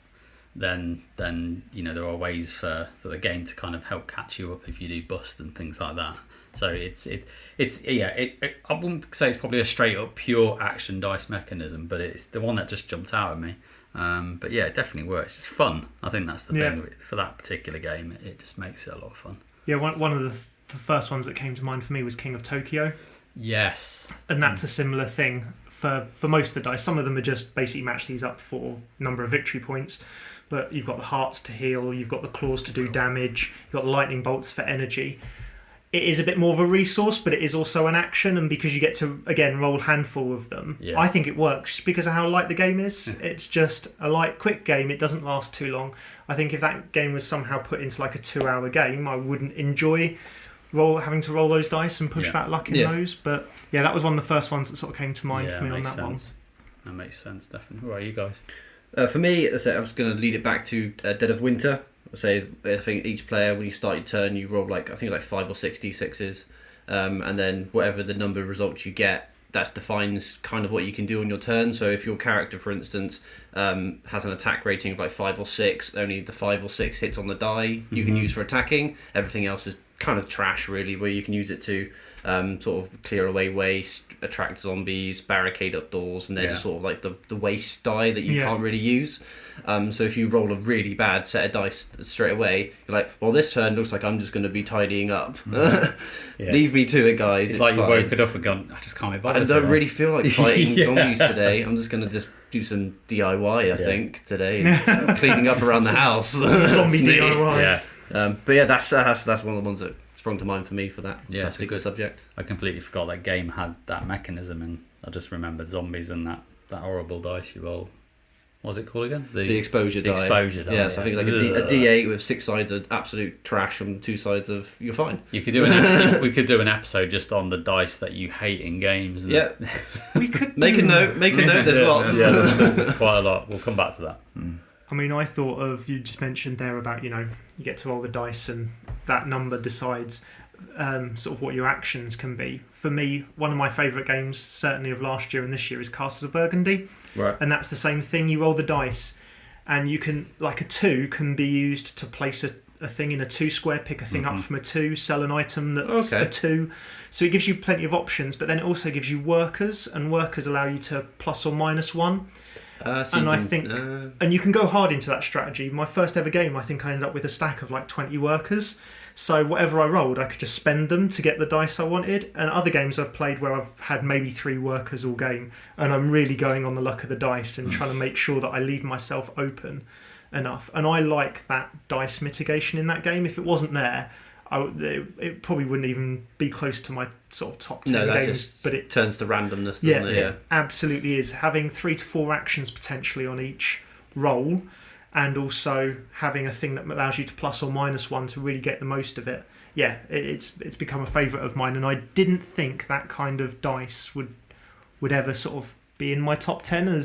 then there are ways for the game to kind of help catch you up if you do bust and things like that. So I wouldn't say it's probably a straight up pure action dice mechanism, but it's the one that just jumped out at me. But yeah, it definitely works. It's fun. I think that's the thing for that particular game. It just makes it a lot of fun. Yeah, one of the first ones that came to mind for me was King of Tokyo. Yes. And that's a similar thing for most of the dice. Some of them are just basically match these up for number of victory points. But you've got the hearts to heal, you've got the claws to do damage, you've got the lightning bolts for energy. It is a bit more of a resource, but it is also an action, and because you get to, again, roll a handful of them, I think it works because of how light the game is. It's just a light, quick game. It doesn't last too long. I think if that game was somehow put into like a 2-hour game, I wouldn't enjoy having to roll those dice and push that luck in those. But yeah, that was one of the first ones that sort of came to mind for me on that one. That makes sense, definitely. Who are you guys? For me, as I said, I was going to lead it back to Dead of Winter. I think each player, when you start your turn, you roll I think it's like 5 or 6 d6s, and then whatever the number of results you get, that defines kind of what you can do on your turn. So if your character, for instance, has an attack rating of like 5 or 6, only the 5 or 6 hits on the die you can use for attacking. Everything else is kind of trash, really, where you can use it to sort of clear away waste, attract zombies, barricade up doors, and they're just sort of like the waste die that you can't really use. So if you roll a really bad set of dice straight away, you're like, well, this turn looks like I'm just going to be tidying up. Leave me to it, guys. It's like you've woken up and gone, I just can't be bothered. I don't really feel like fighting zombies today. I'm just going to just do some DIY, I think, today. And cleaning up around the house. Zombie DIY. But yeah, that's one of the ones that sprung to mind for me for that particular subject. I completely forgot that game had that mechanism, and I just remembered zombies and that horrible dice you roll. What was it called again? The exposure die. Exposure die. Yes, I think it's like a D8 with 6 sides of absolute trash and 2 sides of you're fine. You could do we could do an episode just on the dice that you hate in games. And we could make a note. There's lots. There's quite a lot. We'll come back to that. I mean, I thought of, you just mentioned there about, you get to roll the dice and that number decides sort of what your actions can be. For me, one of my favourite games, certainly of last year and this year, is Castles of Burgundy. Right. And that's the same thing. You roll the dice and you can, like a 2 can be used to place a thing in a 2 square, pick a thing up from a 2, sell an item that's a 2. So it gives you plenty of options, but then it also gives you workers, and workers allow you to plus or minus 1. And you can go hard into that strategy. My first ever game, I think I ended up with a stack of like 20 workers. So whatever I rolled, I could just spend them to get the dice I wanted. And other games I've played where I've had maybe 3 workers all game, and I'm really going on the luck of the dice and trying to make sure that I leave myself open enough. And I like that dice mitigation in that game. If it wasn't there, it probably wouldn't even be close to my sort of top 10 games. But it turns to randomness, doesn't it? It absolutely is. Having 3 to 4 actions potentially on each roll, and also having a thing that allows you to plus or minus 1 to really get the most of it. Yeah, it's become a favourite of mine, and I didn't think that kind of dice would ever sort of be in my top 10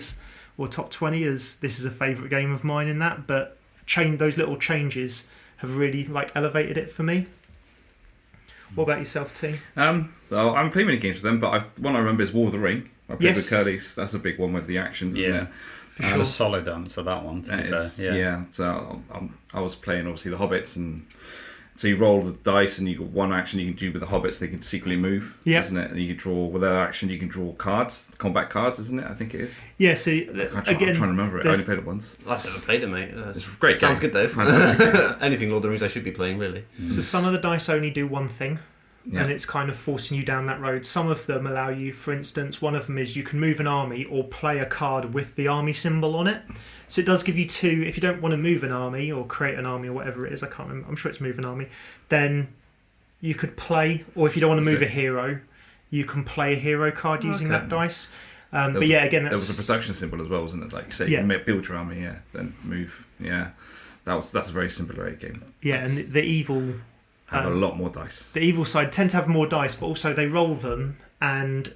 or top 20, as this is a favourite game of mine in that, but those little changes have really elevated it for me. What about yourself, T? Well, I haven't played many games with them, but one I remember is War of the Ring. I played with Curly's. That's a big one with the actions, isn't it? It's a solid answer, that one, to be fair. Yeah, so I was playing, obviously, the Hobbits, and so you roll the dice, and you got one action you can do with the Hobbits, they can secretly move, isn't it? And you can draw, with that action, you can draw cards, combat cards, isn't it? I think it is. Yeah, see, I'm trying to remember it. I only played it once. I've never played it, mate. It's a great game. Sounds good, though. Fantastic game. Anything Lord of the Rings I should be playing, really. So some of the dice only do one thing. And it's kind of forcing you down that road. Some of them allow you, for instance, one of them is you can move an army or play a card with the army symbol on it. So it does give you 2, if you don't want to move an army or create an army or whatever it is, I can't remember, I'm sure it's move an army, then you could play, or if you don't want to move a hero, you can play a hero card using that dice. But yeah, again, there was a production symbol as well, wasn't it? Like you say, you can build your army, then move. Yeah, that's a very simple game. Yeah, and the evil have a lot more dice. The evil side tend to have more dice, but also they roll them, and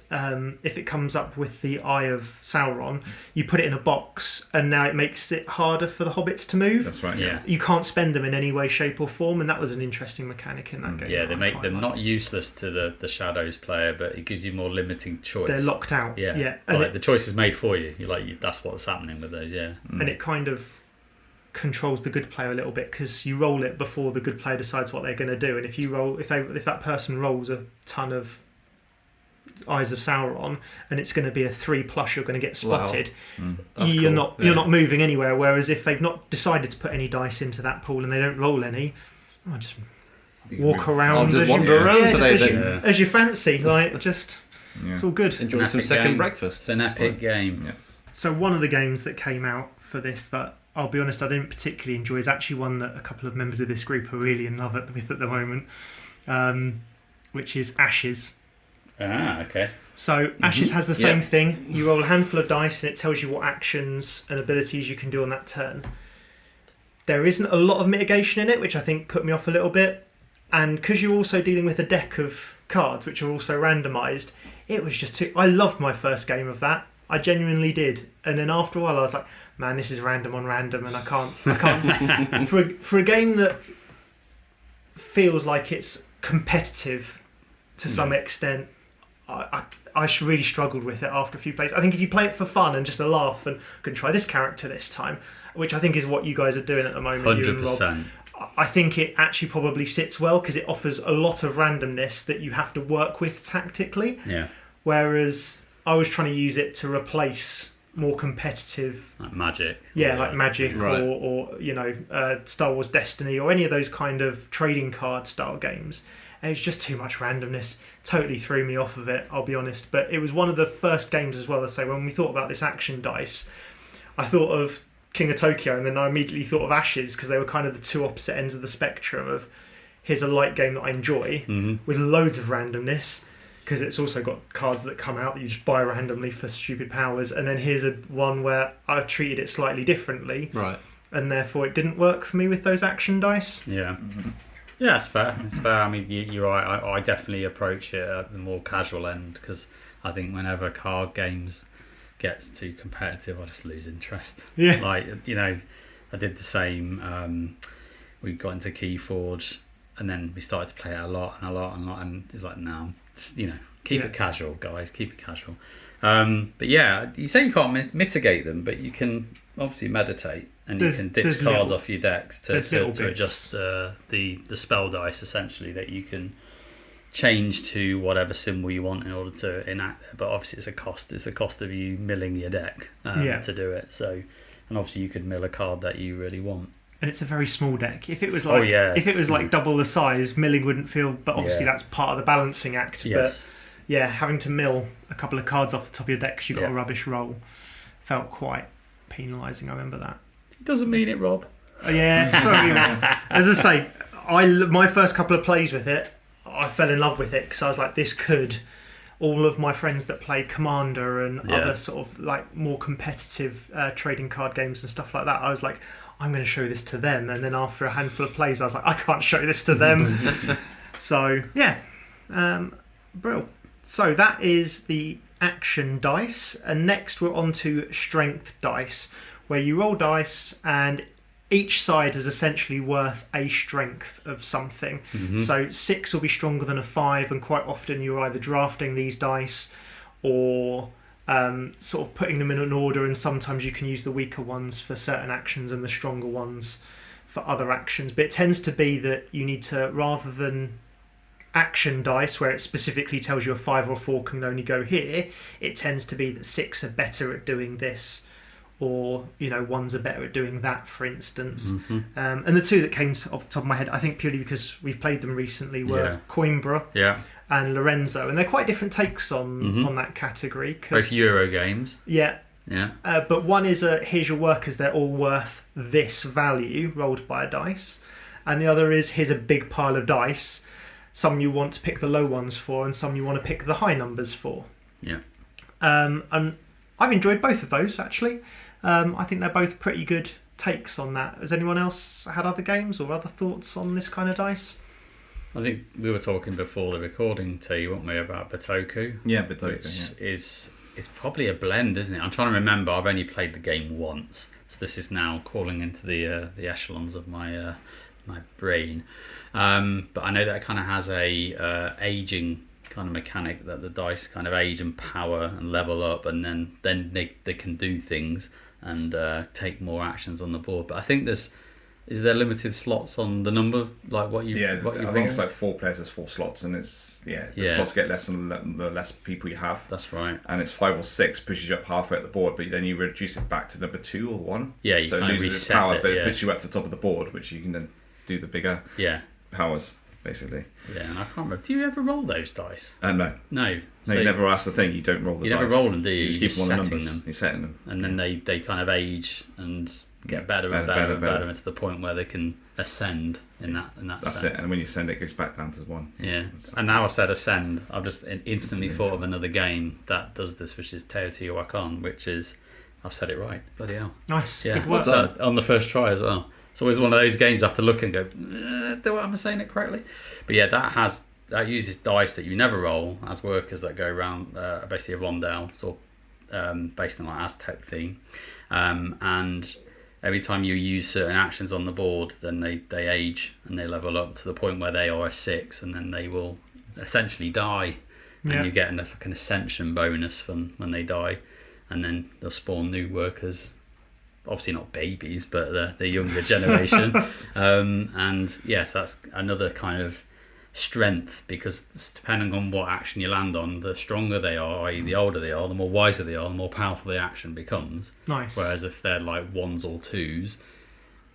if it comes up with the Eye of Sauron, you put it in a box, and now it makes it harder for the hobbits to move. That's right. Yeah. You can't spend them in any way, shape, or form, and that was an interesting mechanic in that game. Yeah, that they I make quite them liked. not useless to the Shadows player, but it gives you more limiting choice. They're locked out. Yeah, yeah. And like the choice is made for you. That's what's happening with those. Yeah, and it kind of controls the good player a little bit, because you roll it before the good player decides what they're going to do, and if that person rolls a ton of Eyes of Sauron and it's going to be a 3+, you're going to get spotted. That's You're cool. not moving anywhere. Whereas if they've not decided to put any dice into that pool and they don't roll any, I just walk around. I'll just as wander you, around yeah, today just then. as you fancy. Like just it's all good. Enjoy An some epic second game. breakfast. It's an epic game. Yeah. So one of the games that came out for this that I'll be honest I didn't particularly enjoy is actually one that a couple of members of this group are really in love with at the moment, which is Ashes. Ah, okay. So Ashes has the same thing. You roll a handful of dice and it tells you what actions and abilities you can do on that turn. There isn't a lot of mitigation in it, which I think put me off a little bit. And because you're also dealing with a deck of cards, which are also randomised, it was just too... I loved my first game of that. I genuinely did. And then after a while I was like, man, this is random on random and I can't... for a game that feels like it's competitive to some extent, I really struggled with it after a few plays. I think if you play it for fun and just a laugh and can try this character this time, which I think is what you guys are doing at the moment, you and Rob, 100%. I think it actually probably sits well because it offers a lot of randomness that you have to work with tactically. Yeah. Whereas I was trying to use it to replace more competitive, Like Magic. like Magic Right. or Star Wars Destiny or any of those kind of trading card style games. And it's just too much randomness. Totally threw me off of it, I'll be honest. But it was one of the first games as well, as say, when we thought about this action dice, I thought of King of Tokyo and then I immediately thought of Ashes because they were kind of the two opposite ends of the spectrum of here's a light game that I enjoy with loads of randomness because it's also got cards that come out that you just buy randomly for stupid powers, and then here's one where I treated it slightly differently, Right. and therefore it didn't work for me with those action dice. Yeah. Yeah, it's fair. It's fair. I mean, you're right. I definitely approach it at the more casual end because I think whenever card games gets too competitive, I just lose interest. Yeah. Like, I did the same. We got into Keyforge and then we started to play it a lot, and it's like, no, just, keep it casual, guys. Keep it casual. But yeah, you say you can't mitigate them, but you can obviously meditate. And you can ditch cards off your decks to adjust the spell dice, essentially, that you can change to whatever symbol you want in order to enact it. But obviously it's a cost. It's a cost of you milling your deck to do it. So, and obviously you could mill a card that you really want. And it's a very small deck. If it was like double the size, milling wouldn't feel... But obviously that's part of the balancing act. Yes. But yeah, having to mill a couple of cards off the top of your deck because you've got a rubbish roll felt quite penalising. I remember that. Doesn't mean it, Rob. Yeah, sorry. As I say, my first couple of plays with it, I fell in love with it because I was like, this could... All of my friends that play Commander and other sort of like more competitive trading card games and stuff like that, I was like, I'm going to show this to them. And then after a handful of plays, I was like, I can't show this to them. So, yeah. Brill. So that is the action dice. And next we're on to strength dice, where you roll dice and each side is essentially worth a strength of something. So 6 will be stronger than a 5, and quite often you're either drafting these dice or sort of putting them in an order, and sometimes you can use the weaker ones for certain actions and the stronger ones for other actions. But it tends to be that you need to, rather than action dice where it specifically tells you a 5 or a 4 can only go here, it tends to be that 6 are better at doing this, or 1s are better at doing that, for instance. And the two that came off the top of my head, I think purely because we've played them recently, were Coimbra and Lorenzo, and they're quite different takes on that category. Both Euro games. Yeah. But one is here's your workers, they're all worth this value rolled by a dice, and the other is here's a big pile of dice, some you want to pick the low ones for and some you want to pick the high numbers for. And I've enjoyed both of those, actually. I think they're both pretty good takes on that. Has anyone else had other games or other thoughts on this kind of dice? I think we were talking before the recording to you, weren't we, about Bitoku? Yeah, Bitoku, Which is probably a blend, isn't it? I'm trying to remember. I've only played the game once, so this is now crawling into the echelons of my my brain. But I know that it kind of has a aging kind of mechanic, that the dice kind of age and power and level up, and then they can do things and take more actions on the board. But I think is there limited slots on the number, like what you I roll? think it's like 4 players, there's 4 slots, and it's the slots get less and the less people you have. That's right. And it's 5 or 6 pushes you up halfway at the board, but then you reduce it back to number 2 or 1. Yeah, you so kind it of loses its reset power, it, but it puts you up to the top of the board, which you can then do the bigger powers, basically. Yeah, and I can't remember. Do you ever roll those dice? No. No. No, you never ask the thing. You don't roll the dice. You never roll them, do you? You just keep them on the numbers. You're setting them. And then they kind of age and get better and better to the point where they can ascend in that That's sense. it. And when you send it, it goes back down to 1. Yeah. And now I've said ascend, I've just instantly thought of another game that does this, which is Teotihuacan, which is, I've said it right. Bloody hell. Nice. Yeah. Good work. Well done. On the first try as well. It's always one of those games you have to look and go, am I saying it correctly? But yeah, that uses dice that you never roll as workers that go around, basically a rondel, sort of based on like Aztec theme. And every time you use certain actions on the board, then they age and they level up to the point where they are a 6, and then they will essentially die. And you get an ascension bonus from when they die, and then they'll spawn new workers. Obviously not babies, but the younger generation. And yes, that's another kind of strength, because depending on what action you land on, the stronger they are, i.e. the older they are, the more wiser they are, the more powerful the action becomes. Nice. Whereas if they're like 1s or 2s,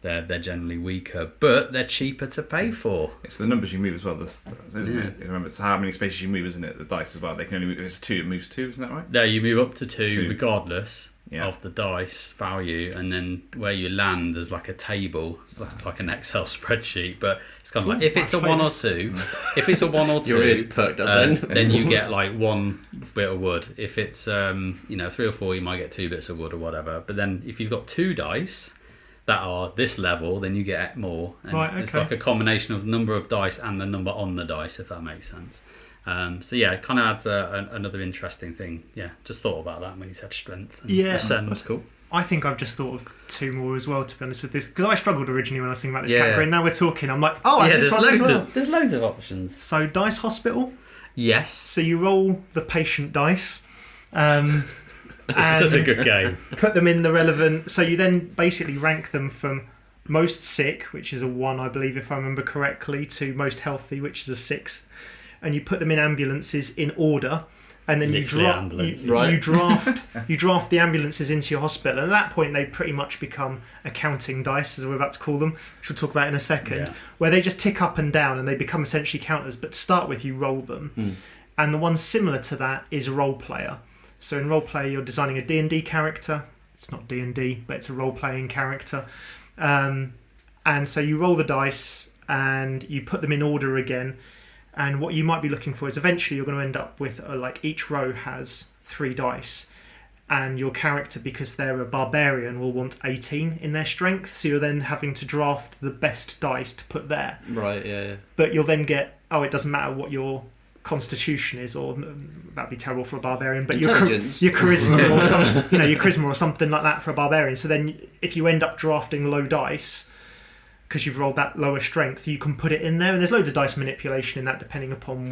they're generally weaker, but they're cheaper to pay for. It's the numbers you move as well, isn't it? Remember, it's how many spaces you move, isn't it? The dice as well. They can only move, if it's 2, it moves 2, isn't that right? No, you move up to 2 regardless of the dice value, and then where you land there's like a table. It's like an Excel spreadsheet, but it's kind of like if it's a 1 or 2, if it's a 1 or 2, your ears perked up then you get like 1 bit of wood. If it's 3 or 4, you might get 2 bits of wood or whatever. But then if you've got 2 dice that are this level, then you get more. And it's like a combination of number of dice and the number on the dice, if that makes sense. So yeah, it kind of adds another interesting thing. Yeah, just thought about that when you said strength. And ascend. That's cool. I think I've just thought of 2 more as well, to be honest with this, because I struggled originally when I was thinking about this category, and now we're talking, I'm like, this one as well. There's loads of options. So Dice Hospital. Yes. So you roll the patient dice. It's such a good game. Put them in the relevant. So you then basically rank them from most sick, which is a 1, I believe, if I remember correctly, to most healthy, which is a 6. And you put them in ambulances in order, and then you draft the ambulances into your hospital. And at that point, they pretty much become accounting dice, as we're about to call them, which we'll talk about in a second, where they just tick up and down, and they become essentially counters. But to start with, you roll them. And the one similar to that is Role Player. So in Role Player, you're designing a D&D character. It's not D&D, but it's a role-playing character. And so you roll the dice, and you put them in order again. And what you might be looking for is eventually you're going to end up with like each row has 3 dice, and your character, because they're a barbarian, will want 18 in their strength, so you're then having to draft the best dice to put there. Right, yeah. But you'll then get, it doesn't matter what your constitution is, or that'd be terrible for a barbarian, but your charisma or something, your charisma or something like that for a barbarian. So then if you end up drafting low dice, because you've rolled that lower strength, you can put it in there, and there's loads of dice manipulation in that depending upon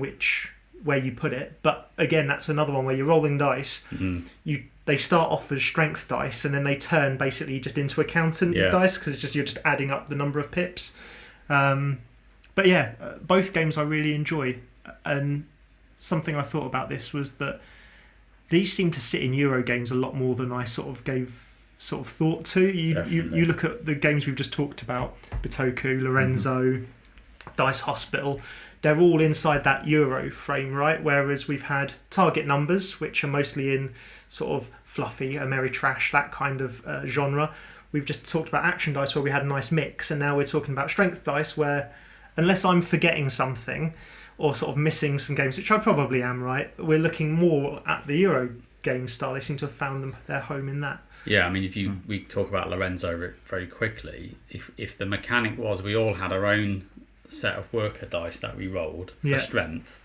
where you put it. But again, that's another one where you're rolling dice. They start off as strength dice, and then they turn basically just into accountant dice, because you're just adding up the number of pips. But yeah, both games I really enjoy. And something I thought about this was that these seem to sit in Euro games a lot more than I gave thought to. You look at the games we've just talked about, Bitoku, Lorenzo, Dice Hospital, they're all inside that Euro frame, right? Whereas we've had target numbers, which are mostly in sort of fluffy, Ameritrash, that kind of genre. We've just talked about action dice where we had a nice mix, and now we're talking about strength dice where, unless I'm forgetting something or sort of missing some games, which I probably am, right, we're looking more at the Euro game style. They seem to have found their home in that. Yeah, I mean, if we talk about Lorenzo very quickly, if the mechanic was we all had our own set of worker dice that we rolled for Yeah. strength,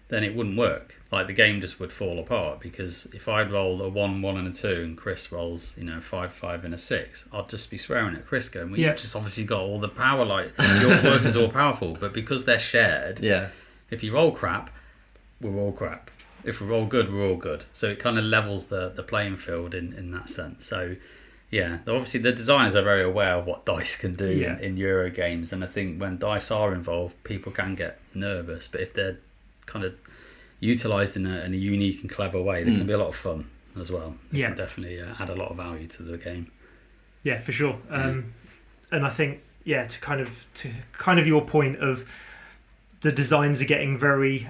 then it wouldn't work. Like the game just would fall apart, because if I'd roll a 1, 1 and a 2 and Chris rolls, 5, 5 and a 6, I'd just be swearing at Chris going, well, Yeah. you've just obviously got all the power, like your workers are all powerful, but because they're shared, Yeah. if you roll crap, we're all crap. If we roll good, we're all good. So it kind of levels the playing field in that sense. So yeah, obviously the designers are very aware of what dice can do Yeah. in Euro games, and I think when dice are involved, people can get nervous, but if they're kind of utilised in a unique and clever way, they can be a lot of fun as well. They Yeah. can definitely add a lot of value to the game. Yeah, for sure. And I think, to kind of your point of the designs are getting very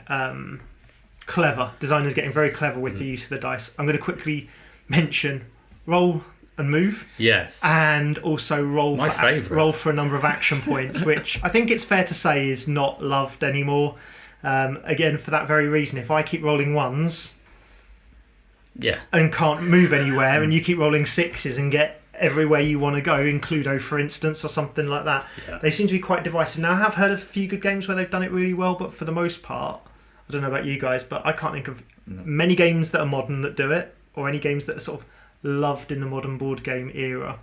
clever. Designers getting very clever with the use of the dice. I'm going to quickly mention roll and move, Yes. and also roll My favourite. roll for a number of action points, which I think it's fair to say is not loved anymore. Again, for that very reason, if I keep rolling ones Yeah. and can't move anywhere, and you keep rolling sixes and get everywhere you want to go, in Cluedo, for instance, or something like that, Yeah. they seem to be quite divisive. Now, I have heard of a few good games where they've done it really well, but for the most part, I don't know about you guys, but I can't think of many games that are modern that do it, or any games that are sort of loved in the modern board game era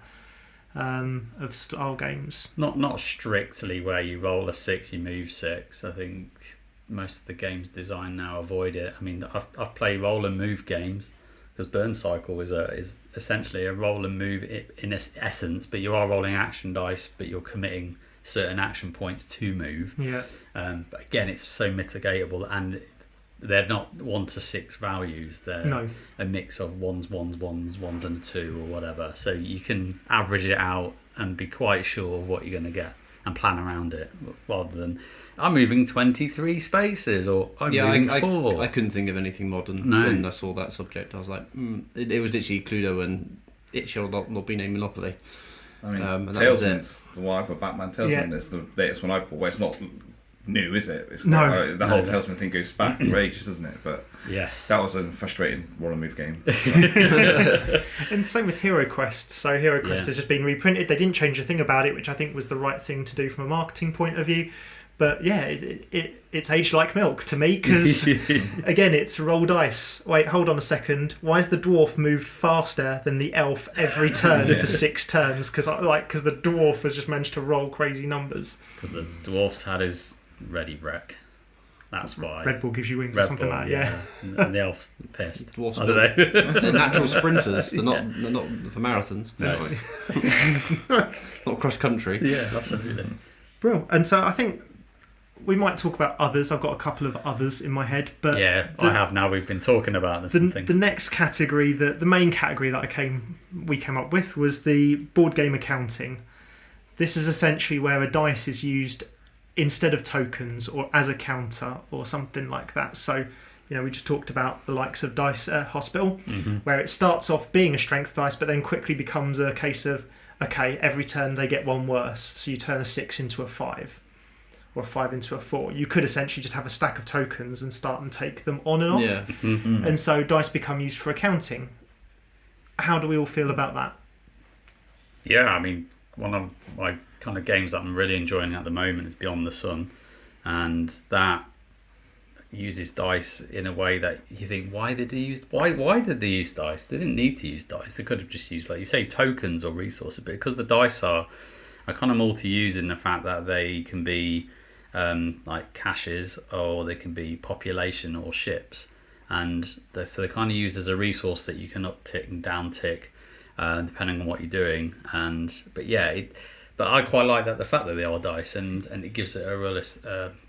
of style games. Not strictly where you roll a 6, you move 6. I think most of the games designed now avoid it. I mean, I've played roll and move games, because Burn Cycle is essentially a roll and move in essence, but you are rolling action dice, but you're committing certain action points to move. Yeah. But again, it's so mitigatable, and they're not 1 to 6 values. They're No. a mix of ones, and a 2 or whatever. So you can average it out and be quite sure of what you're going to get and plan around it, rather than I'm moving 23 spaces or I'm moving 4. I couldn't think of anything modern No. when I saw that subject. I was like, it was literally Cluedo and it shall not be named Monopoly. I mean, and that was Talesman's the one I put. Batman Talesman is the latest one I bought. Well, it's not new, is it? It's No. quite, the whole Talesman thing goes back for ages, doesn't it? But Yes. that was a frustrating roll and move game. And same with Heroquest. So Heroquest has just been reprinted. They didn't change a thing about it, which I think was the right thing to do from a marketing point of view. But yeah, it's aged like milk to me, because again, it's roll dice. Wait, hold on a second. Why is the dwarf moved faster than the elf every turn for 6 turns? Because the dwarf has just managed to roll crazy numbers. Because the dwarf's had his ready wreck. That's why. Red Bull gives you wings or something like that. Yeah. And the elf's pissed. Dwarfs I don't know. They're natural sprinters. They're not for marathons. No. Not cross country. Yeah, absolutely. Brilliant. And so I think we might talk about others. I've got a couple of others in my head, but Yeah, I have now. We've been talking about this and things. the next category, the main category that we came up with was the board game accounting. This is essentially where a dice is used instead of tokens or as a counter or something like that. So, we just talked about the likes of Dice Hospital, where it starts off being a strength dice, but then quickly becomes a case of, okay, every turn they get one worse. So you turn a 6 into a 5. Or a 5 into a 4. You could essentially just have a stack of tokens and start and take them on and off. Yeah. And so dice become used for accounting. How do we all feel about that? Yeah, I mean, one of my kind of games that I'm really enjoying at the moment is Beyond the Sun, and that uses dice in a way that you think, why did they use dice? They didn't need to use dice. They could have just used, like you say, tokens or resources, but because the dice are kind of multi-use in the fact that they can be like caches, or they can be population or ships, and so they're kind of used as a resource that you can uptick and downtick depending on what you're doing. But I quite like the fact that they are dice, and it gives it a real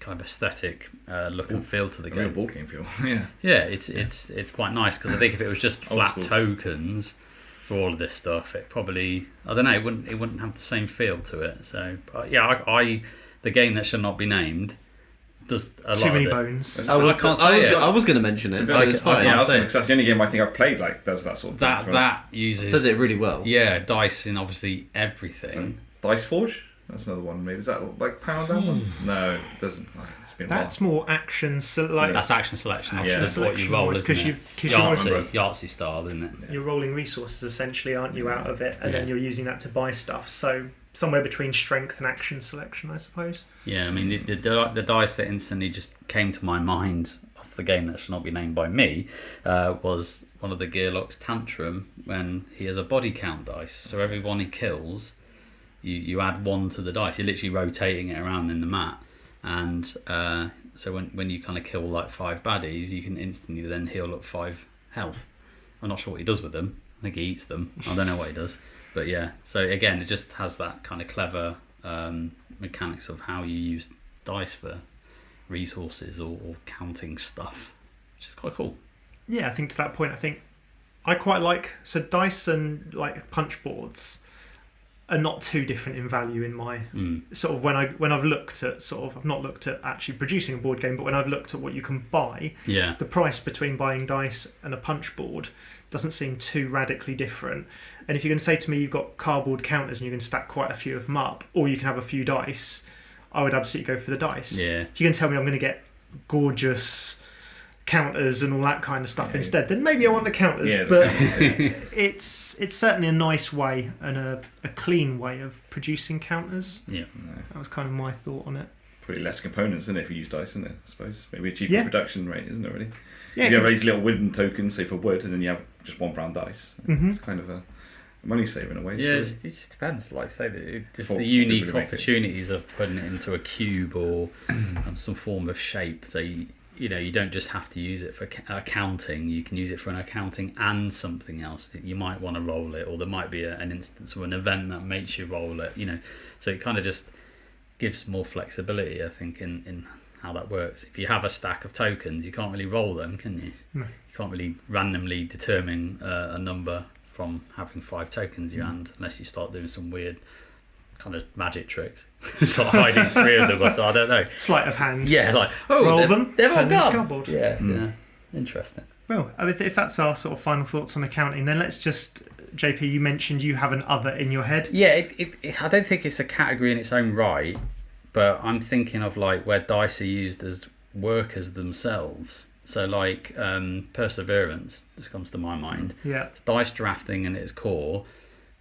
kind of aesthetic look and feel to the A game. real board game feel. Yeah. Yeah, it's quite nice, because I think if it was just flat tokens for all of this stuff, it probably, I don't know, it wouldn't have the same feel to it. So, but yeah, the game that should not be named does a lot Too many of it. bones. I can't say it. I was going to mention it. To be So honest, it's fine. yeah, say it. because that's the only game I think I've played like does that sort of thing. to be honest. That uses Does it really well? Yeah, dice in obviously everything. Dice Forge? That's another one. Maybe is that like Pound that one? No, it doesn't. It's been a That's more action. So That's action selection. Action That's what you selection roll, wise, isn't 'cause it? you- 'cause you're- Yahtzee style, isn't it? You're rolling resources essentially, aren't you, out of it, and then Yeah. you're using that to buy stuff. So somewhere between strength and action selection, I suppose. Yeah, I mean, the dice that instantly just came to my mind off the game that should not be named by me was one of the Gearlock's Tantrum, when he has a body count dice. So every one he kills, you add 1 to the dice. You're literally rotating it around in the mat. And so when you kind of kill like 5 baddies, you can instantly then heal up 5 health. I'm not sure what he does with them. I think he eats them. I don't know what he does. But yeah, so again, it just has that kind of clever mechanics of how you use dice for resources or counting stuff, which is quite cool. Yeah, I think to that point, I think I quite like... So dice and like punch boards are not too different in value in my... Sort of when I've looked at sort of... I've not looked at actually producing a board game, but when I've looked at what you can buy, the price between buying dice and a punch board doesn't seem too radically different. And if you can say to me you've got cardboard counters and you can stack quite a few of them up, or you can have a few dice, I would absolutely go for the dice. Yeah. If you can tell me I'm going to get gorgeous counters and all that kind of stuff instead, then maybe I want the counters. But it's certainly a nice way and a clean way of producing counters. Yeah. That was kind of my thought on it. Probably less components, isn't it, if you use dice, isn't it? I suppose maybe a cheaper production rate, isn't it? Really. Yeah. You have these little wooden tokens, say for wood, and then you have just 1 brown dice. It's kind of a money saver in a way. Yeah, it just depends. Like I say, the unique opportunities of putting it into a cube or some form of shape. So you don't just have to use it for accounting. You can use it for an accounting and something else that you might want to roll it, or there might be an instance or an event that makes you roll it. So it kind of just gives more flexibility, I think, in how that works. If you have a stack of tokens, you can't really roll them, can you? No. You can't really randomly determine a number from having 5 tokens in your hand, unless you start doing some weird kind of magic tricks. Start hiding 3 of them, or so, I don't know. Sleight of hand. Yeah, like, roll them, they're all turn them to gone. cardboard. Yeah, interesting. Well, if that's our sort of final thoughts on accounting, then let's just... JP, you mentioned you have an other in your head. Yeah, I don't think it's a category in its own right, but I'm thinking of like where dice are used as workers themselves. So like Perseverance just comes to my mind. Yeah. It's dice drafting in its core,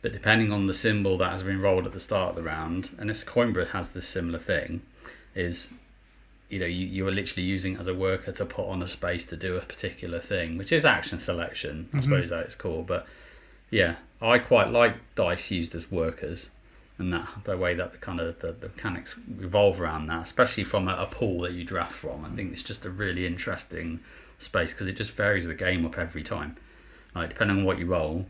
but depending on the symbol that has been rolled at the start of the round, and this Coimbra has this similar thing, is you are literally using it as a worker to put on a space to do a particular thing, which is action selection, I suppose at its core. But yeah, I quite like dice used as workers, and that the way that the mechanics revolve around that, especially from a pool that you draft from. I think it's just a really interesting space because it just varies the game up every time. Like depending on what you roll,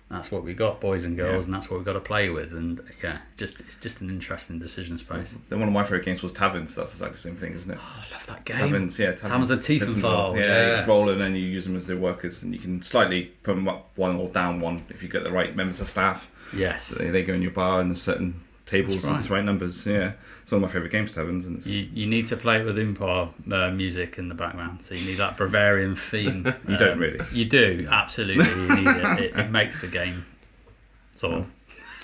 that's what we got, boys and girls, and that's what we've got to play with. And yeah, it's just an interesting decision space. Then one of my favourite games was Taverns. That's exactly the same thing, isn't it? Oh, I love that game. Taverns and Tiefenfall. Yeah, you roll and then you use them as their workers, and you can slightly put them up 1 or down 1 if you get the right members of staff. Yes, so they go in your bar and there's certain tables with the right numbers. Yeah, it's one of my favourite games, Taverns. And you need to play it with Umpar music in the background, so you need that Bavarian theme. You don't really. You do, absolutely. You need it. It makes the game sort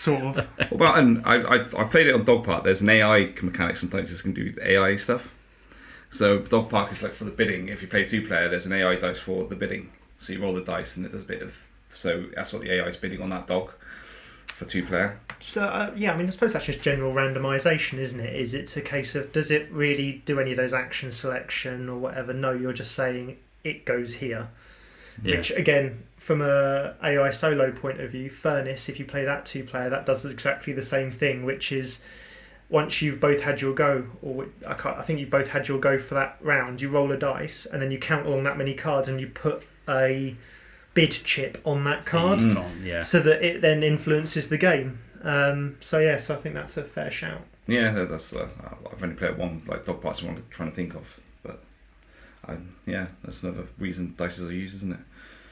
of. Well, and I played it on Dog Park. There's an AI mechanic sometimes that can do AI stuff. So Dog Park is like for the bidding. If you play 2-player, there's an AI dice for the bidding. So you roll the dice and it does a bit of... So that's what the AI is bidding on that dog for 2-player. So yeah, I mean, I suppose that's just general randomisation, isn't it? Is it's a case of, does it really do any of those action selection or whatever? No, you're just saying it goes here. Yeah. Which again, from a AI solo point of view, Furnace, if you play that 2-player, that does exactly the same thing, which is once you've both had your go, or I think you've both had your go for that round, you roll a dice and then you count along that many cards and you put a bid chip on that card, so that it then influences the game. So I think that's a fair shout. Yeah, that's I've only played one like Dog Parks I'm trying to think of, but that's another reason dice are used, isn't it?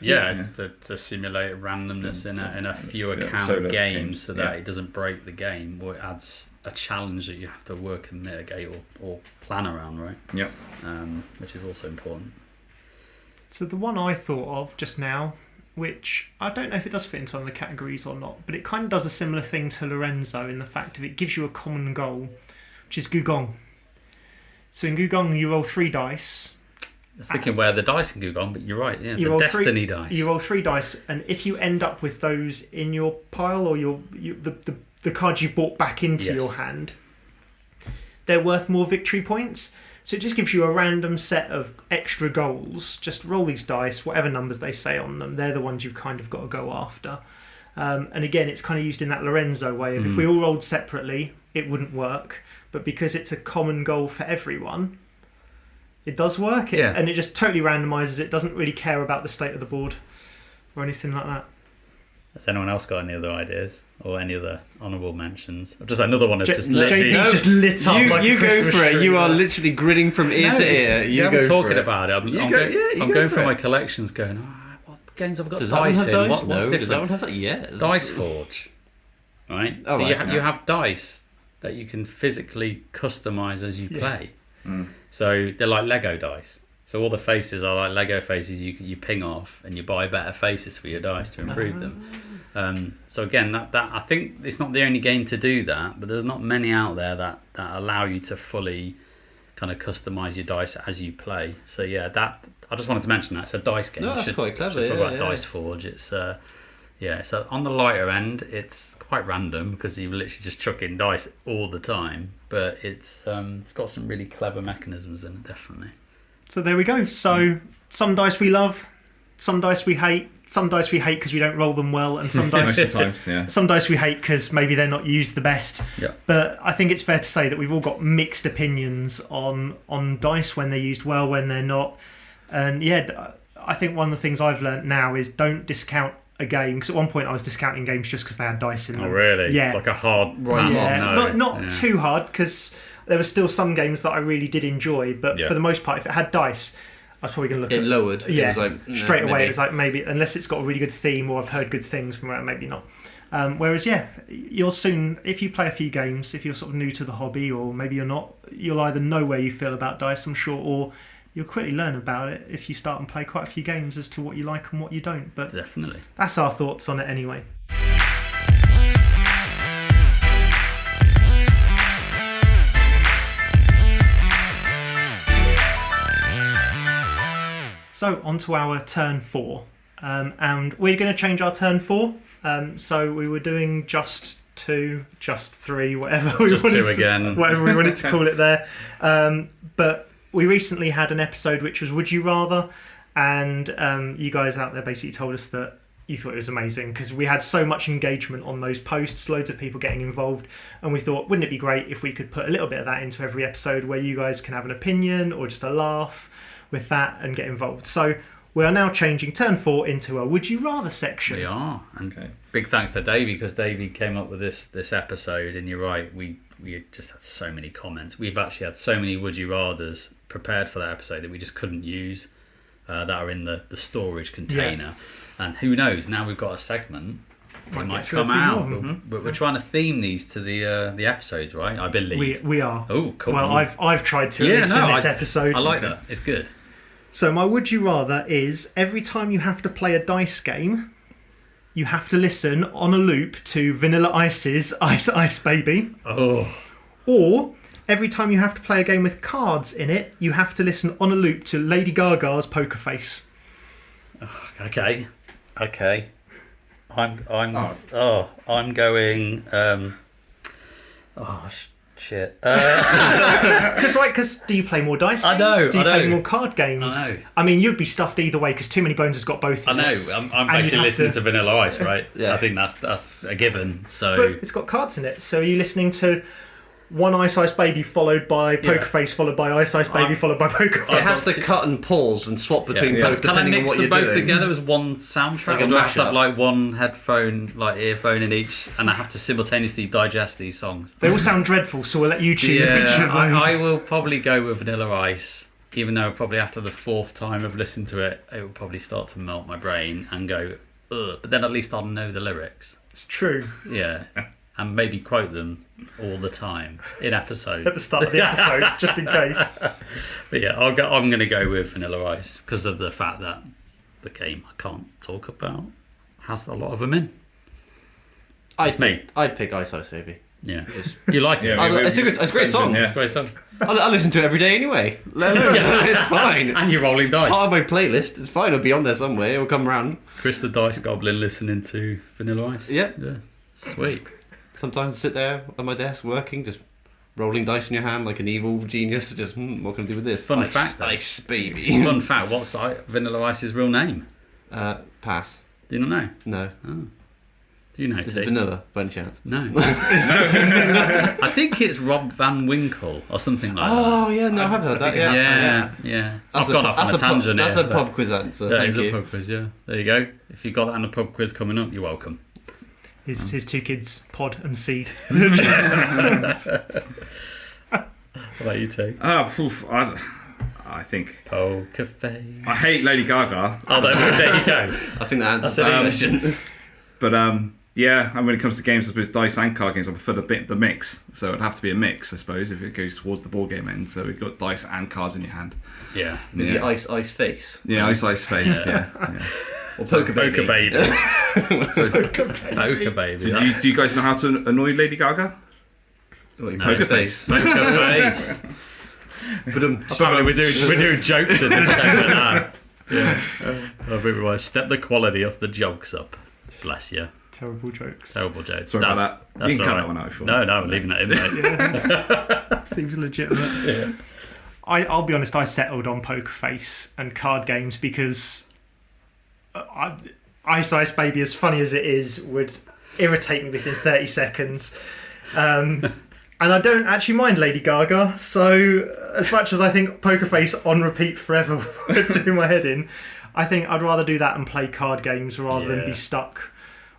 Yeah, it's to simulate randomness in a few account game, so that it doesn't break the game, or it adds a challenge that you have to work and mitigate or plan around, right? Yep. Which is also important. So the one I thought of just now, which I don't know if it does fit into one of the categories or not, but it kind of does a similar thing to Lorenzo in the fact that it gives you a common goal, which is Gugong. So in Gugong you roll 3 dice. I was thinking where the dice can go on, but you're right. Yeah, you the Destiny dice. You roll 3 dice, and if you end up with those in your pile or the the cards you've brought back into Yes. your hand, they're worth more victory points. So it just gives you a random set of extra goals. Just roll these dice, whatever numbers they say on them, they're the ones you've kind of got to go after. And again, it's kind of used in that Lorenzo way of if we all rolled separately, it wouldn't work. But because it's a common goal for everyone, it does work. And it just totally randomises it, doesn't really care about the state of the board or anything like that. Has anyone else got any other ideas or any other honourable mentions? Just another one that's just literally... JP's just lit up. You, like you a go Christmas for it. tree. You are literally grinning from ear to ear. You I'm go talking for it. about it. I'm You going go through for my it. collections going, what games have I got Does that one dice have in? dice? What's No. different? Does that one have dice? Yes. Dice Forge. Right? Oh, so right, you have dice that you can physically customise as you play. So they're like Lego dice. So all the faces are like Lego faces you ping off, and you buy better faces for your dice to improve them. So again, that I think it's not the only game to do that, but there's not many out there that allow you to fully kind of customise your dice as you play. So yeah, that I just wanted to mention that it's a dice game. No, that's quite clever. Talk Yeah, about Dice Forge. It's so on the lighter end, it's quite random because you literally just chuck in dice all the time, but it's got some really clever mechanisms in it, definitely. So there we go. So some dice we love, some dice we hate. Some dice we hate because we don't roll them well, and some dice Most of the times, yeah. some dice we hate because maybe they're not used the best. Yeah. But I think it's fair to say that we've all got mixed opinions on dice, when they're used well, when they're not. And yeah, I think one of the things I've learnt now is don't discount a game, because at one point I was discounting games just because they had dice in them. Oh really? Yeah. Like a hard Right. pass? Yeah, No. not too hard, because there were still some games that I really did enjoy, but for the most part, if it had dice, I was probably going to look It at lowered. Yeah, It was like, straight away. maybe. It was like maybe, unless it's got a really good theme or I've heard good things from it, maybe not. Whereas, yeah, you'll soon, if you play a few games, if you're sort of new to the hobby, or maybe you're not, you'll either know where you feel about dice, I'm sure, or you'll quickly learn about it if you start and play quite a few games as to what you like and what you don't. But Definitely. that's our thoughts on it anyway. So on to our turn 4, and we're going to change our turn 4. So we were doing just 2, just 3, whatever we Just wanted two to, again. whatever we wanted to call it there. But we recently had an episode which was Would You Rather, and you guys out there basically told us that you thought it was amazing because we had so much engagement on those posts, loads of people getting involved, and we thought, wouldn't it be great if we could put a little bit of that into every episode where you guys can have an opinion or just a laugh with that and get involved. So we are now changing turn 4 into a Would You Rather section. We are. And Okay. big thanks to Davey, because Davey came up with this episode, and you're right, we just had so many comments. We've actually had so many Would You Rathers prepared for that episode that we just couldn't use, that are in the storage container. And who knows, now we've got a segment that might get through a come few out. more of them. But we're trying to theme these to the episodes, right? I believe. We are. Oh, cool. Well, I've tried to at least in this episode. I like that. It's good. So my Would You Rather is every time you have to play a dice game, you have to listen on a loop to Vannila Ice's Ice Ice Baby. Oh. Or every time you have to play a game with cards in it, you have to listen on a loop to Lady Gaga's Poker Face. Okay. I'm going. Shit. Because do you play more dice games? I know, Do you I play know. more card games? I know. I mean, you'd be stuffed either way because Too Many Bones has got both. I in it. know. I'm And basically you'd have listening to- to Vannila Ice, right? Yeah. I think that's a given. So But it's got cards in it. So are you listening to one Ice Ice Baby followed by Poker Yeah. Face followed by Ice Ice Baby followed by Poker Face? It has to cut and pause and swap between both Can I depending on mix what them you're both doing. together as one soundtrack? Like a Or do I have to mashup? have like one headphone, like earphone in each, and I have to simultaneously digest these songs? They all sound dreadful, so we'll let you choose which of those. I will probably go with Vannila Ice, even though probably after the 4th time of listening to it, it will probably start to melt my brain and go, ugh. But then at least I'll know the lyrics. It's true. Yeah. And maybe quote them all the time in episodes. At the start of the episode, just in case. But yeah, I'm going to go with Vannila Ice because of the fact that the game I can't talk about has a lot of them in. It's me. I'd pick Ice Ice Baby. Yeah. You like it? Yeah, It's a great song. Yeah. Great stuff. I listen to it every day anyway. It's fine. And you're rolling dice. Part of my playlist. It's fine. It'll be on there somewhere. It'll come around. Chris the Dice Goblin listening to Vannila Ice. Yeah. Yeah. Sweet. sometimes sit there at my desk working, just rolling dice in your hand like an evil genius. Just, what can I do with this? Fun fact, though. Ice, baby. Fun fact, what's Vannila Ice's real name? Pass. Do you not know? No. Oh. Do you know? Is it vanilla, by any chance? No. I think it's Rob Van Winkle or something like that. Oh, yeah, no, I have heard that, Yeah. I've gone off on a tangent That's here, a pub quiz answer. Yeah, Thank it's you. a pub quiz, yeah. There you go. If you got that in a pub quiz coming up, you're welcome. His two kids, Pod and Seed. What about you, T? I think Poker face. I hate Lady Gaga. Oh, there you go. I think that answers That's that it. question. But yeah, and when it comes to games with dice and card games, I prefer the mix. So it'd have to be a mix, I suppose, if it goes towards the board game end. So we've got dice and cards in your hand. Yeah. Maybe Yeah. ice face. Yeah, ice face. Yeah. Or poker baby. Poker baby. So, Poker baby. so do you guys know how to annoy Lady Gaga? What, your Poker face. Poker face. But Apparently we're doing jokes in this segment now. Yeah. I think we want to step the quality of the jokes up. Bless you. Terrible jokes. Terrible jokes. Sorry about that. That's You can cut all right. that one out if you No, want. no, I'm leaving that in, mate. Seems legitimate. Yeah. I'll be honest, I settled on Poker Face and card games because Ice Baby, as funny as it is, would irritate me within 30 seconds. And I don't actually mind Lady Gaga, so as much as I think Poker Face on repeat forever would do my head in, I think I'd rather do that and play card games rather than be stuck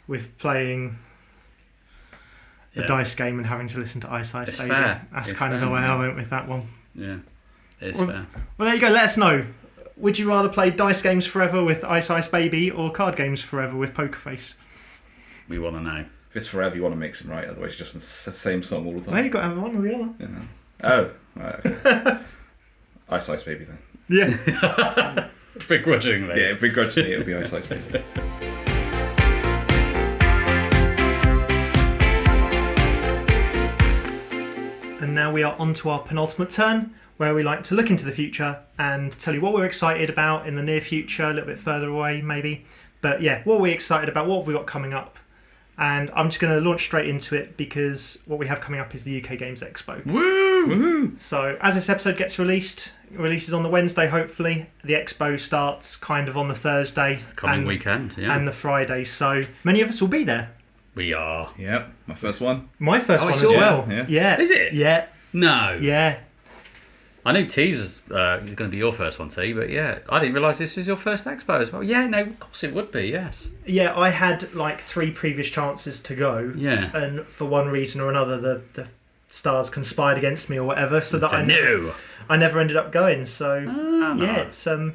with playing a dice game and having to listen to Ice It's Baby. fair. That's It's kind of fair, the way man. I went with that one. Yeah. It's Well, fair. Well, there you go. Let us know. Would you rather play dice games forever with Ice Baby or card games forever with Poker Face? We want to know. If it's forever, you want to mix them, right? Otherwise, you're just the same song all the time. Well, you've got to have one or the other. Yeah. Oh, right, okay. Ice Baby then. Yeah. Begrudgingly. Yeah, begrudgingly, it'll be Ice Baby. And now we are on to our penultimate turn, where we like to look into the future and tell you what we're excited about in the near future, a little bit further away maybe. But yeah, what are we excited about? What have we got coming up? And I'm just going to launch straight into it because what we have coming up is the UK Games Expo. Woo! Woohoo! So as this episode gets released, it releases on the Wednesday hopefully. The Expo starts kind of on the Thursday Coming weekend, yeah. and the Friday. So many of us will be there. We are. Yep, my first one. My first Oh, I one as saw it. well. Yeah. Yeah. Is it? Yeah. No. Yeah. I knew T's was going to be your first one, T, but yeah, I didn't realise this was your first Expo as well. Yeah, no, of course it would be, yes. Yeah, I had like 3 previous chances to go. Yeah. And for one reason or another, the stars conspired against me or whatever, so that So no. I never ended up going. So Ah, no. yeah, it's It's going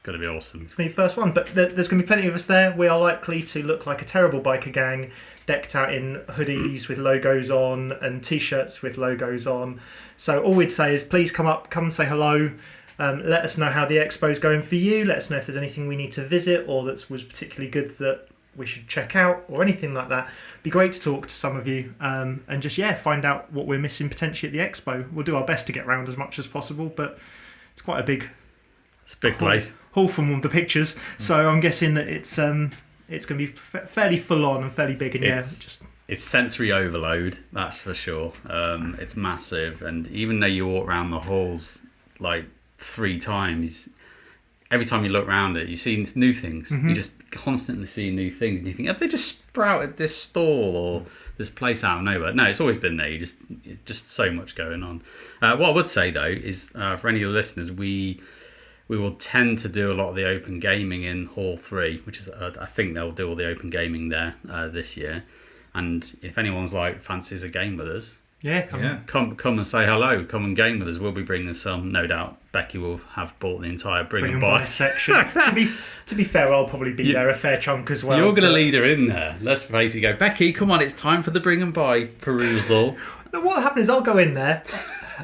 to be awesome. gonna be the first one. But there's gonna be plenty of us there. We are likely to look like a terrible biker gang, decked out in hoodies with logos on and t-shirts with logos on. So all we'd say is please come up, come and say hello. Let us know how the expo's going for you. Let us know if there's anything we need to visit or that was particularly good that we should check out or anything like that. Be great to talk to some of you and just find out what we're missing potentially at the expo. We'll do our best to get around as much as possible, but it's quite a big It's a big place. haul from all the pictures. So I'm guessing that it's going to be fairly full on and fairly big. And It's sensory overload, that's for sure. It's massive, and even though you walk around the halls like 3 times, every time you look around it, you see new things. Mm-hmm. You just constantly see new things, and you think, have they just sprouted this stall or this place out of nowhere? No, it's always been there. Just so much going on. What I would say though is, for any of the listeners, we will tend to do a lot of the open gaming in Hall 3, which is I think they'll do all the open gaming there this year. And if anyone's like fancies a game with us, come and say hello. Come and game with us. We'll be bringing some. No doubt, Becky will have bought the entire bring and buy section. to be fair, I'll probably be there a fair chunk as well. You're going to lead her in there. Let's basically go, Becky. Come on, it's time for the bring and buy perusal. What happens is I'll go in there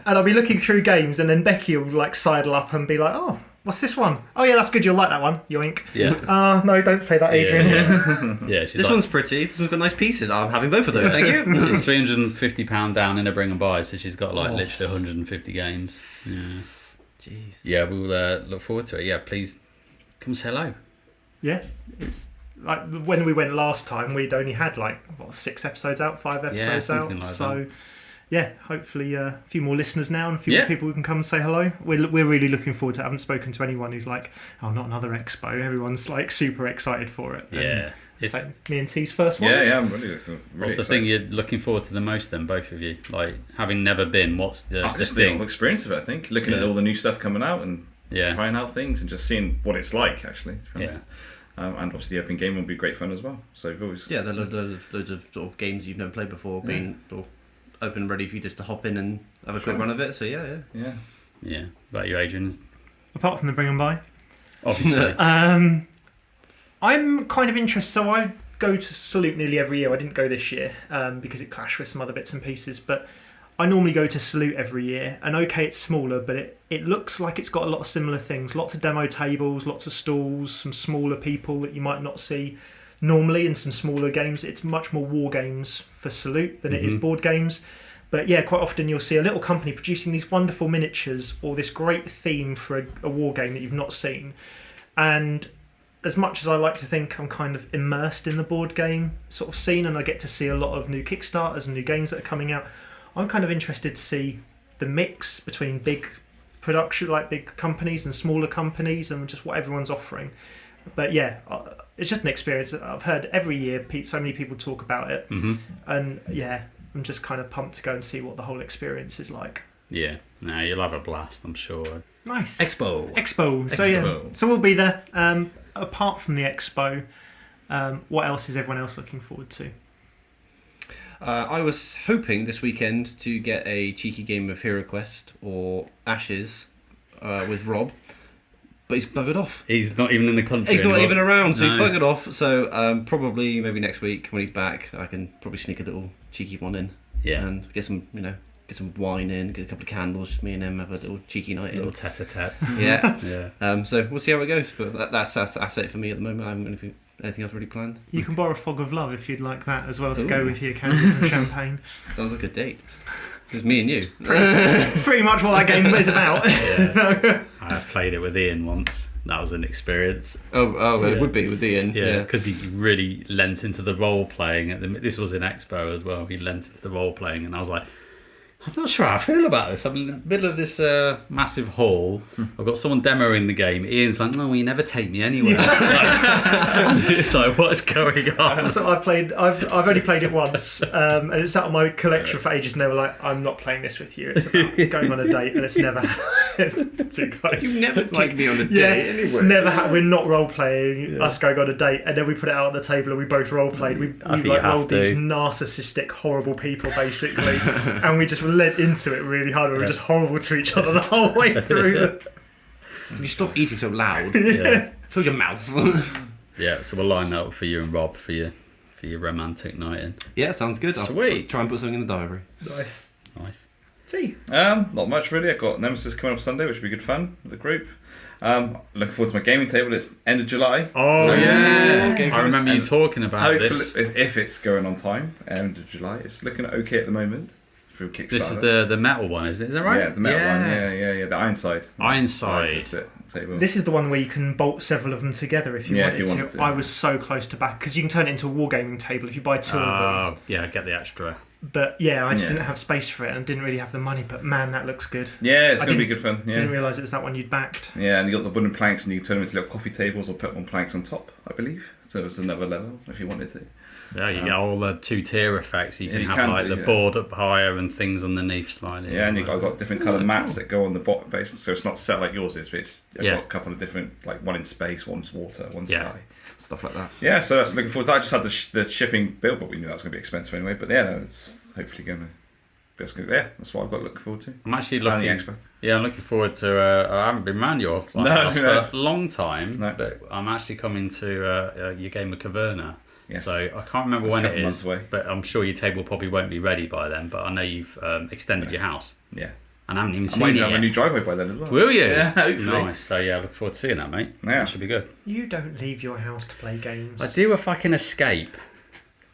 and I'll be looking through games, and then Becky will like sidle up and be like, "Oh, what's this one? Oh yeah, that's good. You'll like that one." Yoink. Yeah. No, don't say that, Adrian. Yeah. She's This like, one's pretty. This one's got nice pieces. I'm having both of those. Thank you. she's £350 down in a bring and buy, so she's got like literally 150 games. Yeah. Jeez. Yeah, we'll look forward to it. Yeah, please come say hello. Yeah, it's like when we went last time, we'd only had like 6 episodes out, 5 episodes out. Like so that. yeah, hopefully a few more listeners now and a few more people who can come and say hello. We're really looking forward to it. I haven't spoken to anyone who's like, oh, not another Expo. Everyone's like super excited for it. Yeah. It's like me and T's first one. Yeah, I'm really What's the excited. thing you're looking forward to the most then, both of you? Like, having never been, what's the Just the thing? whole experience of it, I think. Looking at all the new stuff coming out and trying out things and just seeing what it's like, actually. To be honest. And obviously the open game will be great fun as well. So we've always... Yeah, there are loads of sort of games you've never played before being sort of open and ready for you just to hop in and have a quick run of it. So yeah. Yeah. About you, Adrian? Apart from the Bring 'em By. Obviously. I'm kind of interested. So I go to Salute nearly every year. I didn't go this year because it clashed with some other bits and pieces. But I normally go to Salute every year. And okay, it's smaller, but it looks like it's got a lot of similar things. Lots of demo tables, lots of stalls, some smaller people that you might not see normally in some smaller games. It's much more war games for Salute than it is board games. But yeah, quite often you'll see a little company producing these wonderful miniatures or this great theme for a war game that you've not seen. And as much as I like to think I'm kind of immersed in the board game sort of scene and I get to see a lot of new Kickstarters and new games that are coming out, I'm kind of interested to see the mix between big production, like big companies and smaller companies and just what everyone's offering. But yeah, it's just an experience that I've heard every year. So many people talk about it, and yeah, I'm just kind of pumped to go and see what the whole experience is like. Yeah, no, you'll have a blast, I'm sure. Nice. Expo. So yeah, so we'll be there. Apart from the Expo, what else is everyone else looking forward to? I was hoping this weekend to get a cheeky game of Heroquest or Ashes with Rob, but he's buggered off. He's not even in the country He's not anymore. even around, so No. he's buggered off. So probably maybe next week when he's back, I can probably sneak a little cheeky one in. Yeah. And get some wine in, get a couple of candles, just me and him have a little cheeky night A little in. tete-a-tete. Yeah. Yeah. So we'll see how it goes, but that's it for me at the moment. I haven't got anything else really planned. You can borrow Fog of Love if you'd like that as well to Ooh. go with your candles and champagne. Sounds like a date. It's me and you. It's pretty much what that game is about. Yeah. I played it with Ian once. That was an experience. Oh, Yeah. it would be with Ian. Yeah, because he really lent into the role playing. This was in Expo as well. He lent into the role playing, and I was like, I'm not sure how I feel about this. I'm in the middle of this massive hall. I've got someone demoing the game. Ian's like, no, you never take me anywhere. It's like, what is going on? So I've only played it once, and it's sat on my collection for ages. And they were like, "I'm not playing this with you. It's about going on a date, and it's never. It's too close. You never Like, take me on a date anyway. Never. We're not role playing. Us going on a date, and then we put it out on the table, and we both role played. We I think like you have rolled these to. narcissistic, horrible people, basically, and we just led into it really hard. We were just horrible to each other the whole way through. Can you stop eating so loud? Yeah. Close your mouth. Yeah, so we'll line that up for you and Rob for your romantic night in. Yeah, sounds good. Sweet. I'll try and put something in the diary. Nice. Nice. Not much really. I've got Nemesis coming up Sunday, which will be good fun with the group. Looking forward to my gaming table. It's end of July. Oh, yeah. yeah. I remember you talking about this. Hopefully, if it's going on time, end of July. It's looking okay at the moment through Kickstarter. This is the metal one, isn't it? Is that right? Yeah, the metal one. Yeah. The Ironside. Ironside. That's it. Table. This is the one where you can bolt several of them together if you wanted to. I was so close to back because you can turn it into a wargaming table if you buy 2 of them. Yeah, get the extra. But yeah, I just didn't have space for it and didn't really have the money. But man, that looks good. Yeah, it's I going to be good fun. I Yeah. didn't realise it was that one you'd backed. Yeah, and you got the wooden planks, and you can turn them into little coffee tables or put on planks on top, I believe. So it's another level if you wanted to. So you get all the 2-tier effects. You can you have can like do, the yeah. board up higher and things underneath slightly. Yeah, and I've got different coloured mats that go on the bottom base, so it's not set like yours is, but I've Yeah. got a couple of different, like one in space, one's water, one's Yeah. sky, stuff like that. Yeah, so that's looking forward to that. I just had the shipping bill, but we knew that was going to be expensive anyway. But yeah, no, it's hopefully going to be that's what I've got to look forward to. I'm actually And looking. the Expo. Yeah, I'm looking forward to. I haven't been round your house for a long time, but I'm actually coming to your game of Caverna. Yes. So I can't remember That's when a it couple months is, away. but I'm sure your table probably won't be ready by then. But I know you've extended your house, Yeah. and I haven't even I seen might it even have yet. a new driveway by then as well. Will you? Yeah, hopefully. Nice. So yeah, I look forward to seeing that, mate. Yeah. That should be good. You don't leave your house to play games. I do if I can escape.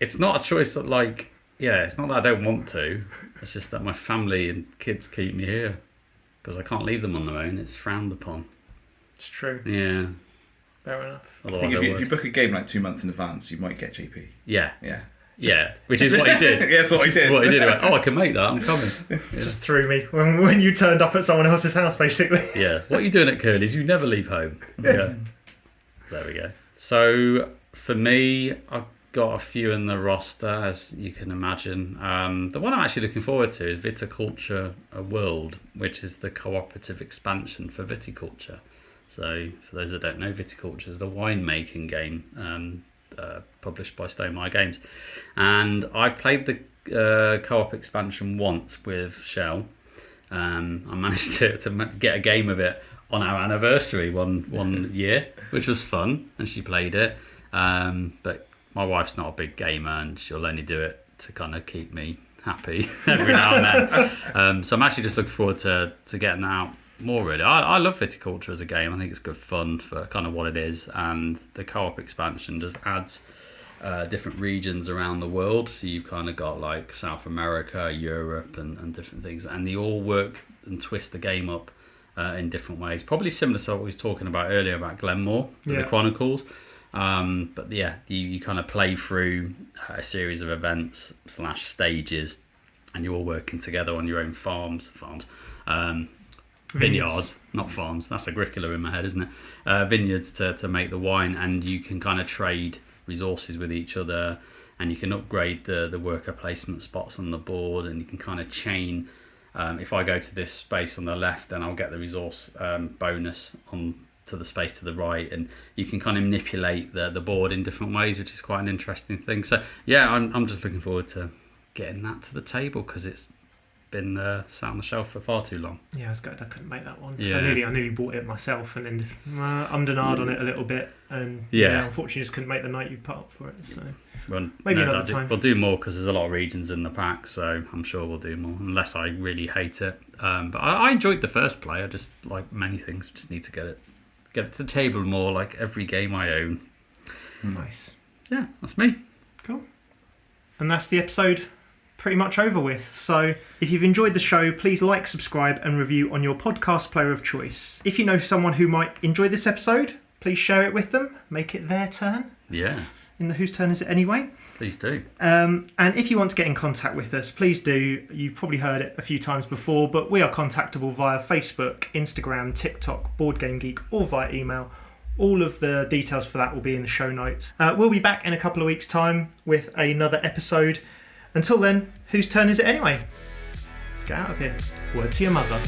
It's not a choice that it's not that I don't want to. It's just that my family and kids keep me here because I can't leave them on their own. It's frowned upon. It's true. Yeah. Fair enough. I Otherwise, think I if you would. book a game like 2 months in advance, you might get GP. Yeah. Yeah. Yeah, which is what he did. Yeah, that's what he did. What he did. He went, oh, I can make that. I'm coming. Yeah. Just threw me when you turned up at someone else's house, basically. Yeah. What are you doing at Curly's? You never leave home. Yeah. There we go. So for me, I've got a few in the roster, as you can imagine. The one I'm actually looking forward to is Viticulture World, which is the cooperative expansion for Viticulture. So for those that don't know, Viticulture is the winemaking game. Published by Stonemaier Games, and I've played the co-op expansion once with Shell. I managed to get a game of it on our anniversary one year, which was fun, and she played it. But my wife's not a big gamer, and she'll only do it to kind of keep me happy every now and then. So I'm actually just looking forward to getting that out more, really. I love Viticulture as a game. I think it's good fun for kind of what it is, and the co-op expansion just adds different regions around the world. So you've kind of got like South America, Europe, and different things, and they all work and twist the game up in different ways. Probably similar to what we were talking about earlier about Glen More, the Chronicles. But yeah, you kind of play through a series of events / stages, and you're all working together on your own farms. Vineyards, not farms. That's Agricola in my head, isn't it? Vineyards to make the wine, and you can kind of trade resources with each other, and you can upgrade the worker placement spots on the board, and you can kind of chain. If I go to this space on the left, then I'll get the resource bonus on to the space to the right, and you can kind of manipulate the board in different ways, which is quite an interesting thing. So yeah, I'm just looking forward to getting that to the table, because it's been sat on the shelf for far too long. Yeah, I was gutted I couldn't make that one. Yeah. I nearly bought it myself, and then just undernard on it a little bit, and unfortunately just couldn't make the night you put up for it. So maybe another time. We'll do more, because there's a lot of regions in the pack, so I'm sure we'll do more, unless I really hate it. But I enjoyed the first play. I just, like many things, just need to get it to the table more, like every game I own. Nice. Yeah, that's me. Cool. And that's the episode pretty much over with. So if you've enjoyed the show, please like, subscribe and review on your podcast player of choice. If you know someone who might enjoy this episode, please share it with them. Make it their turn. Yeah. In the Whose Turn Is It Anyway? Please do. And if you want to get in contact with us, please do. You've probably heard it a few times before, but we are contactable via Facebook, Instagram, TikTok, Board Game Geek, or via email. All of the details for that will be in the show notes. We'll be back in a couple of weeks' time with another episode. Until then, whose turn is it anyway? Let's get out of here. Word to your mother.